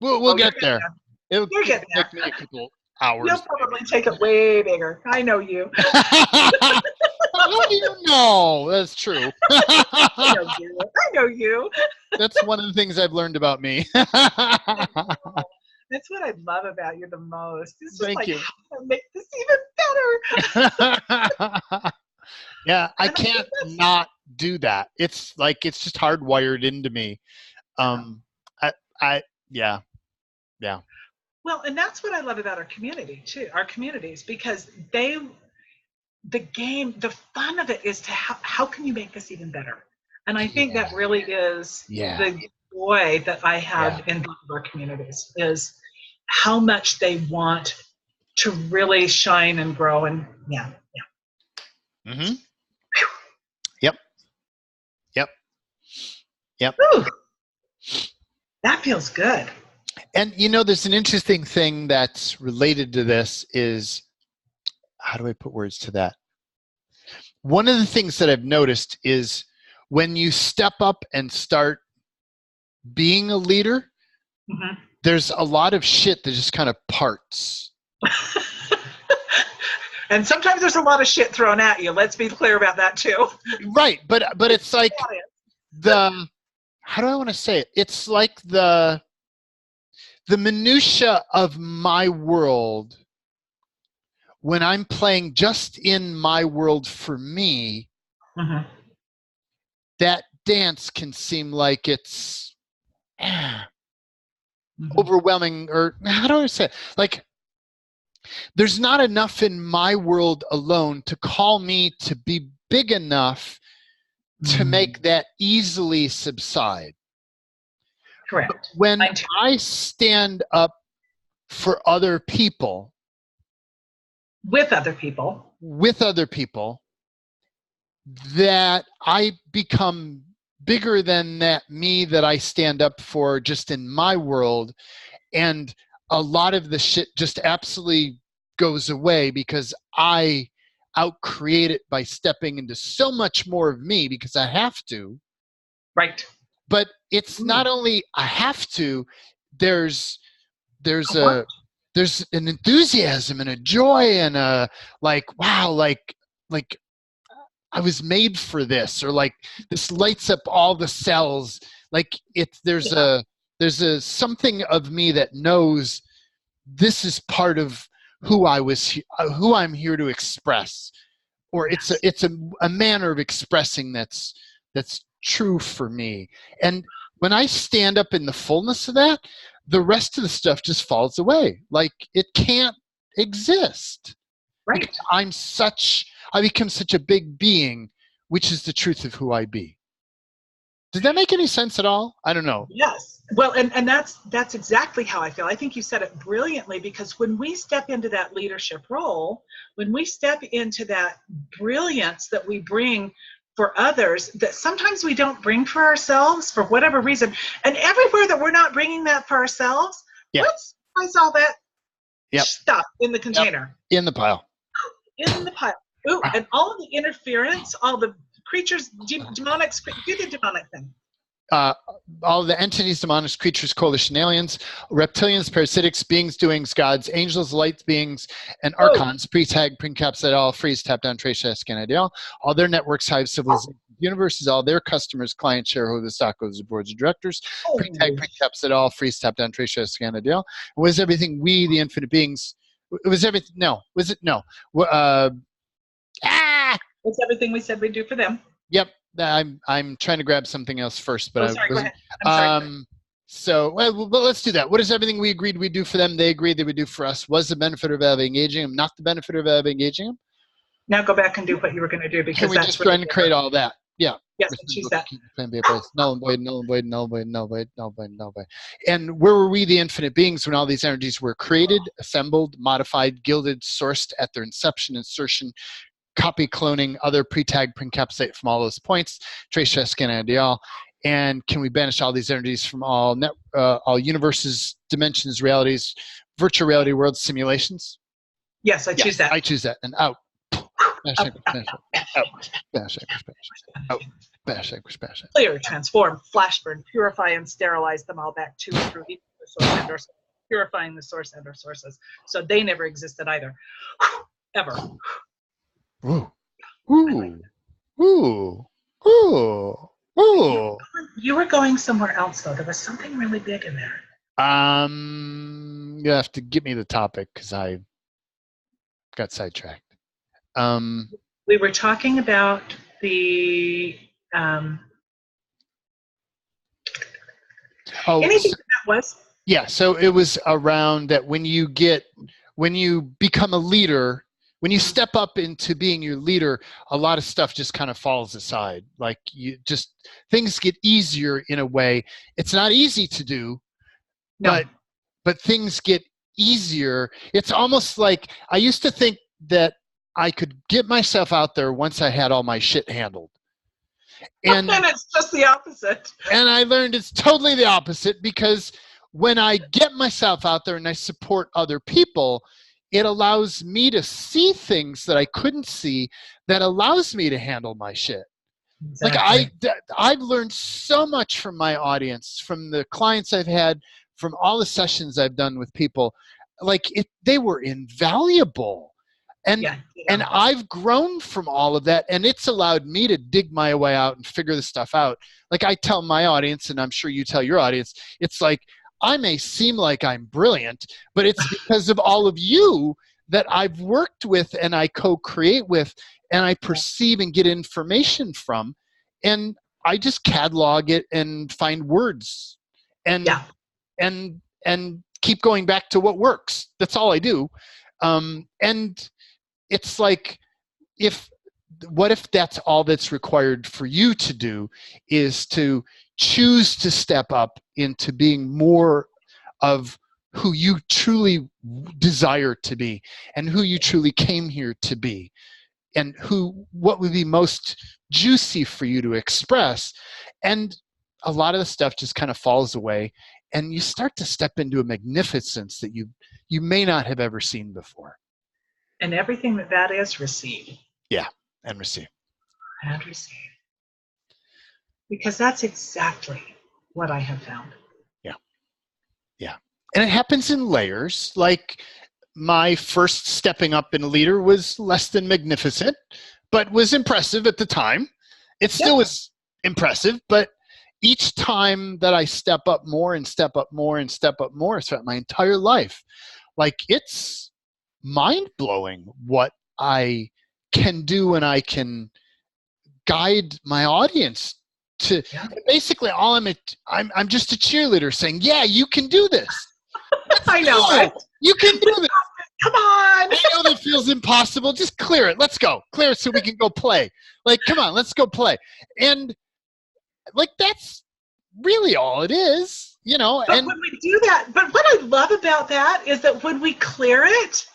we'll get there. It'll take me a couple hours. You'll probably take it way bigger. I know you. How do you know? That's true. I know you. That's one of the things I've learned about me. That's what I love about you the most. It's just Thank you. How can I make this even better? Yeah, I can't not do that. It's just hardwired into me. Yeah. Well, and that's what I love about our community too, our communities, because the fun of it is to how can you make this even better? And I think that really is the joy that I have in both of our communities is how much they want to really shine and grow and Mm-hmm. Yep. Whew. That feels good. And there's an interesting thing that's related to this is, how do I put words to that? One of the things that I've noticed is when you step up and start being a leader, there's a lot of shit that just kind of parts. And sometimes there's a lot of shit thrown at you. Let's be clear about that too. Right, but it's like how do I want to say it? It's like the minutia of my world when I'm playing just in my world for me, that dance can seem like it's overwhelming, or how do I say it? Like, there's not enough in my world alone to call me to be big enough to make that easily subside. Correct. But when I stand up for other people, with other people, that I become bigger than that me that I stand up for just in my world, and a lot of the shit just absolutely goes away because I outcreate it by stepping into so much more of me because I have to. Right. But it's not only I have to, there's an enthusiasm and a joy and a wow, like I was made for this, or like this lights up all the cells. Like there's a something of me that knows this is part of who I'm here to express, or it's a manner of expressing that's true for me. And when I stand up in the fullness of that, the rest of the stuff just falls away. Like it can't exist. Right. Because I become such a big being, which is the truth of who I be. Does that make any sense at all? I don't know. Yes. Well, and that's exactly how I feel. I think you said it brilliantly, because when we step into that leadership role, when we step into that brilliance that we bring for others, that sometimes we don't bring for ourselves for whatever reason, and everywhere that we're not bringing that for ourselves, let's place all that stuff in the container. In the pile. In the pile. Ooh, and all of the interference, all the creatures, demonics, do the demonic thing. All the entities, demonics, creatures, coalition aliens, reptilians, parasitics, beings, doings, gods, angels, light beings, and archons, pre-tag, pre-encapsulate all, freeze, tap down, trace, scan, ideal, all their networks, hive, civilizations, universes, all their customers, clients, shareholders, stockholders, boards of directors, pre-tag, pre-encapsulate all, freeze, tap down, trace, scan, ideal. Was everything we, the infinite beings, it was everything, no, was it, no. It's everything we said we'd do for them. Yep. I'm trying to grab something else first, but sorry, go ahead. So, well, but let's do that. What is everything we agreed we'd do for them, they agreed they would do for us? Was the benefit of engaging them not the benefit of engaging them? Now go back and do what you were going to do, because Can we that's just try and create all that? Yeah. Yes, choose that. Null and void, null and void, null and void, null and void, null and void, null and void. And where were we, the infinite beings, when all these energies were created, assembled, modified, gilded, sourced at their inception, insertion, copy, cloning, other pre-tag, pre-encapsulate from all those points, trace, trace, scan, ideal. And can we banish all these energies from all universes, dimensions, realities, virtual reality worlds, simulations? Yes, I choose that. I choose that. And out. Bash, out. Bash, out. Bash, bash. Clear, transform, flash burn, purify, and sterilize them all back to and through each of the source and or purifying the source and or sources. So they never existed either. Ever. Ooh. Ooh. Ooh. Ooh. Ooh. You were going somewhere else, though. There was something really big in there. You have to give me the topic because I got sidetracked. We were talking about the anything that was. Yeah, so it was around that when you become a leader, when you step up into being your leader, a lot of stuff just kind of falls aside. Like things get easier in a way. It's not easy to do, no. but things get easier. It's almost like I used to think that I could get myself out there once I had all my shit handled. And it's just the opposite. And I learned it's totally the opposite, because when I get myself out there and I support other people, it allows me to see things that I couldn't see, that allows me to handle my shit. Exactly. Like I've learned so much from my audience, from the clients I've had, from all the sessions I've done with people. Like they were invaluable. And I've grown from all of that, and it's allowed me to dig my way out and figure this stuff out. Like I tell my audience, and I'm sure you tell your audience, it's like I may seem like I'm brilliant, but it's because of all of you that I've worked with and I co-create with and I perceive and get information from, and I just catalog it and find words and keep going back to what works. That's all I do. And it's like, what if that's all that's required for you to do, is to choose to step up into being more of who you truly desire to be and who you truly came here to be, and what would be most juicy for you to express. And a lot of the stuff just kind of falls away, and you start to step into a magnificence that you may not have ever seen before. And everything that is, receive. Yeah, and receive. And receive. Because that's exactly what I have found. Yeah. Yeah. And it happens in layers. Like my first stepping up in a leader was less than magnificent, but was impressive at the time. It still was impressive, but each time that I step up more and step up more and step up more throughout my entire life, like it's mind-blowing what I can do, and I can guide my audience to basically I'm just a cheerleader saying, yeah, you can do this. I know, right? You can do this. Come on. I know that feels impossible. Just clear it. Let's go. Clear it so we can go play. Like, come on, let's go play. And like that's really all it is, you know. But when we do that, but what I love about that is that when we clear it,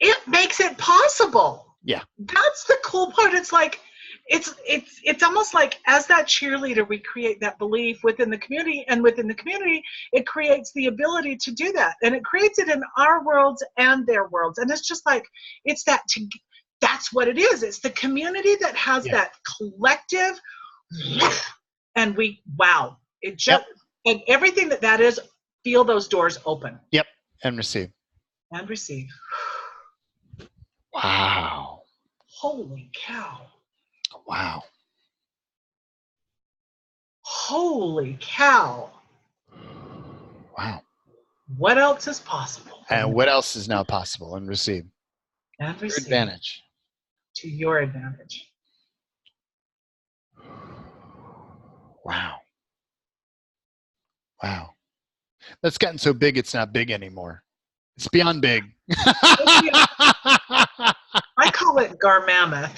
it makes it possible. Yeah. That's the cool part. It's like it's almost like as that cheerleader, we create that belief within the community, and within the community, it creates the ability to do that. And it creates it in our worlds and their worlds. And it's just like, that's what it is. It's the community that has that collective, and it just, and everything that is, feel those doors open. Yep. And receive. And receive. Wow. Holy cow. Wow. Holy cow. Wow. What else is possible? And what else is now possible? And receive. And receive. Your advantage. To your advantage. Wow. Wow. That's gotten so big, it's not big anymore. It's beyond big. I call it Garmammoth.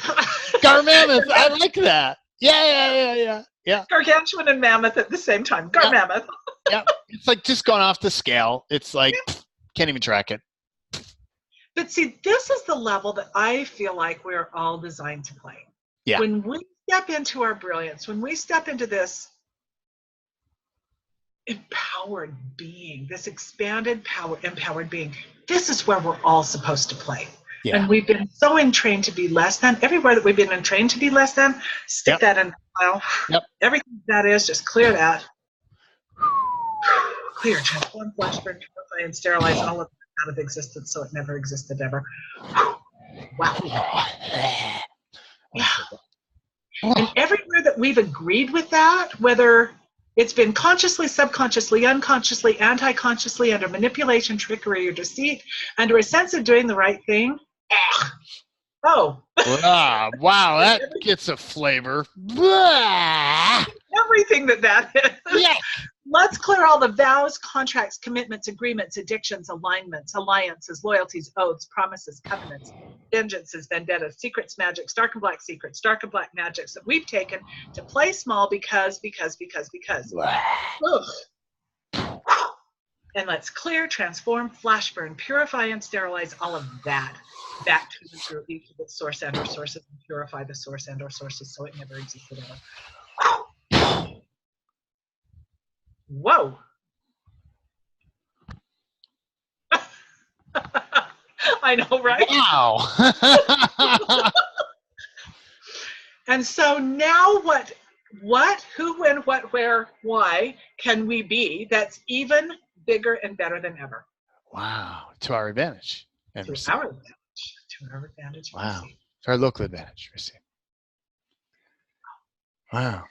Garmammoth. I like that. Yeah. Gargantuan and mammoth at the same time. Garmammoth. Yeah. It's like just going off the scale. It's like, can't even track it. But see, this is the level that I feel like we're all designed to play. Yeah. When we step into our brilliance, when we step into this empowered being, this expanded empowered being, this is where we're all supposed to play. Yeah. And we've been so entrained to be less than. Everywhere that we've been entrained to be less than, stick that in the file. Everything that is, just clear that. Clear, transform, flash, burn, purify, and sterilize all of it out of existence so it never existed ever. Wow. Yeah. And everywhere that we've agreed with that, whether it's been consciously, subconsciously, unconsciously, anti-consciously, under manipulation, trickery, or deceit, under a sense of doing the right thing, wow, that gets a flavor. Everything that is. Yeah. Let's clear all the vows, contracts, commitments, agreements, addictions, alignments, alliances, loyalties, oaths, promises, covenants, vengeances, vendettas, secrets, magics, dark and black secrets, dark and black magics that we've taken to play small because. And let's clear, transform, flash burn, purify, and sterilize all of that back to each of its source and or sources, and purify the source and or sources so it never existed ever. Whoa. I know, right? Wow. And so now what, who, when, what, where, why can we be that's even bigger and better than ever? Wow. To our advantage. And to receive. our advantage. To our advantage. Wow. To our local advantage. Receive. Wow.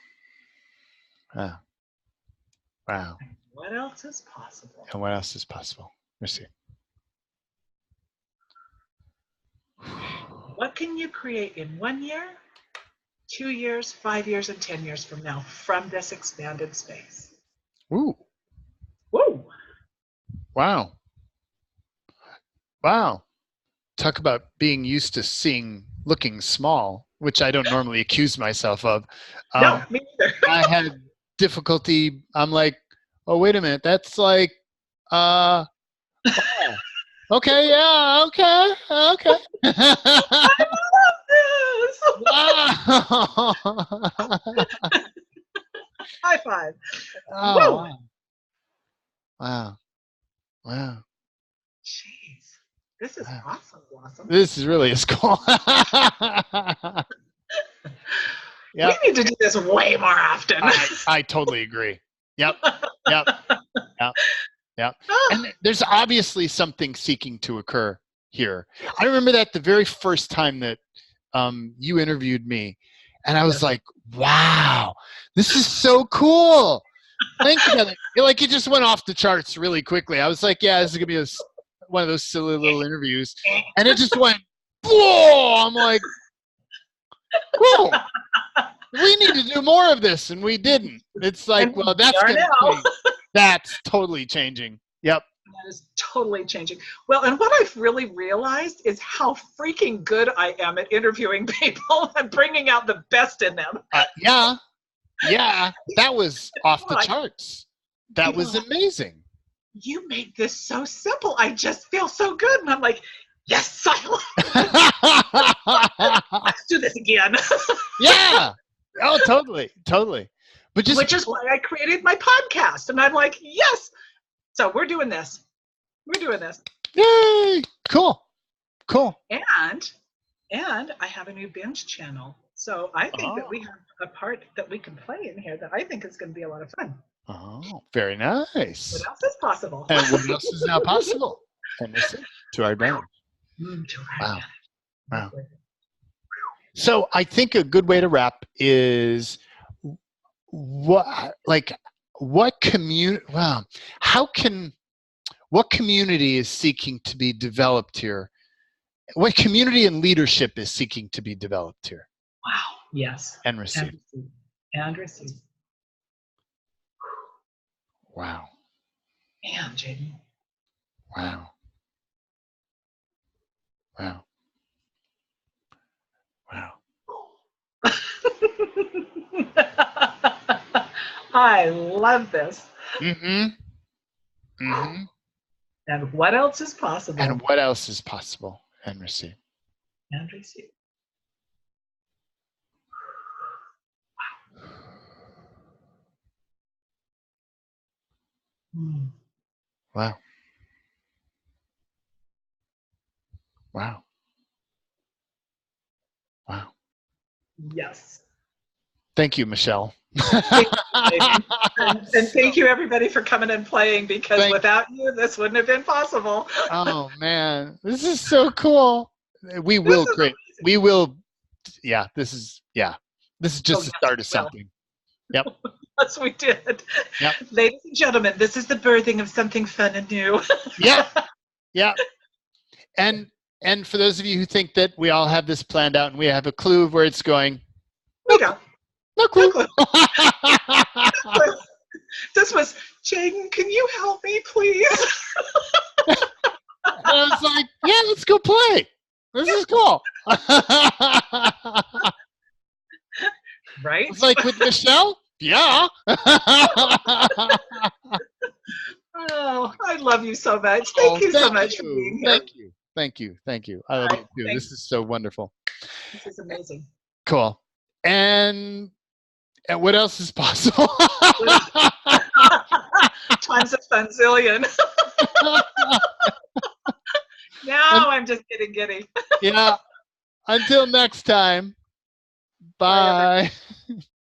Wow. Wow. And what else is possible? And what else is possible? Receive. What can you create in 1 year, 2 years, 5 years, and 10 years from now from this expanded space? Ooh. Woo. Wow. Wow. Talk about being used to looking small, which I don't normally accuse myself of. No, me neither. I had difficulty. I'm like, oh, wait a minute. That's like, oh. Okay, yeah, okay. I love this. Wow. High five. Oh, wow. Jeez. This is awesome, Blossom. This is really cool. Yep. We need to do this way more often. I totally agree. Yep. And there's obviously something seeking to occur here. I remember that the very first time that you interviewed me, and I was like, wow, this is so cool. Think about it. Like, it just went off the charts really quickly. I was like, yeah, this is going to be one of those silly little interviews. And it just went, whoa! I'm like, whoa. We need to do more of this, and we didn't. It's like, well, that's going to change. That's totally changing. Yep. That is totally changing. Well, and what I've really realized is how freaking good I am at interviewing people and bringing out the best in them. Yeah. That was off the charts. That was amazing. You make this so simple. I just feel so good. And I'm like, yes, I love it. Let's do this again. Yeah. Oh, totally. But which is why I created my podcast. And I'm like, yes. So we're doing this. Yay. Cool. And I have a new binge channel. So I think that we have a part that we can play in here that I think is going to be a lot of fun. Oh, very nice. What else is possible? And what else is now possible? And this is to our advantage. Wow. So I think a good way to wrap is what community is seeking to be developed here? What community and leadership is seeking to be developed here? Wow. Yes. And receive. And receive. Wow. Man, Jaden. Wow. Wow. Wow. I love this. Mm-hmm. Mm-hmm. And what else is possible? And what else is possible and receive? And receive. Mm. Wow. Wow. Wow. Yes. Thank you, Michelle. Thank you, and thank you, everybody, for coming and playing, because without you, this wouldn't have been possible. Oh, man. This is so cool. We will create. We will. Yeah, this is just the start of something. Yep. Yes, we did. Yep. Ladies and gentlemen, this is the birthing of something fun and new. Yeah. Yeah. And for those of you who think that we all have this planned out and we have a clue of where it's going, We don't. No clue. This was, Jaden, can you help me, please? And I was like, yeah, let's go play. This is cool. Right? It's like with Michelle? Yeah. Oh, I love you so much. Thank you so much for being here. Thank you. Thank you. Thank you. I love you too. This is so wonderful. This is amazing. Cool. And what else is possible? Times a funzillion. Now I'm just getting giddy. Yeah. Until next time. Bye.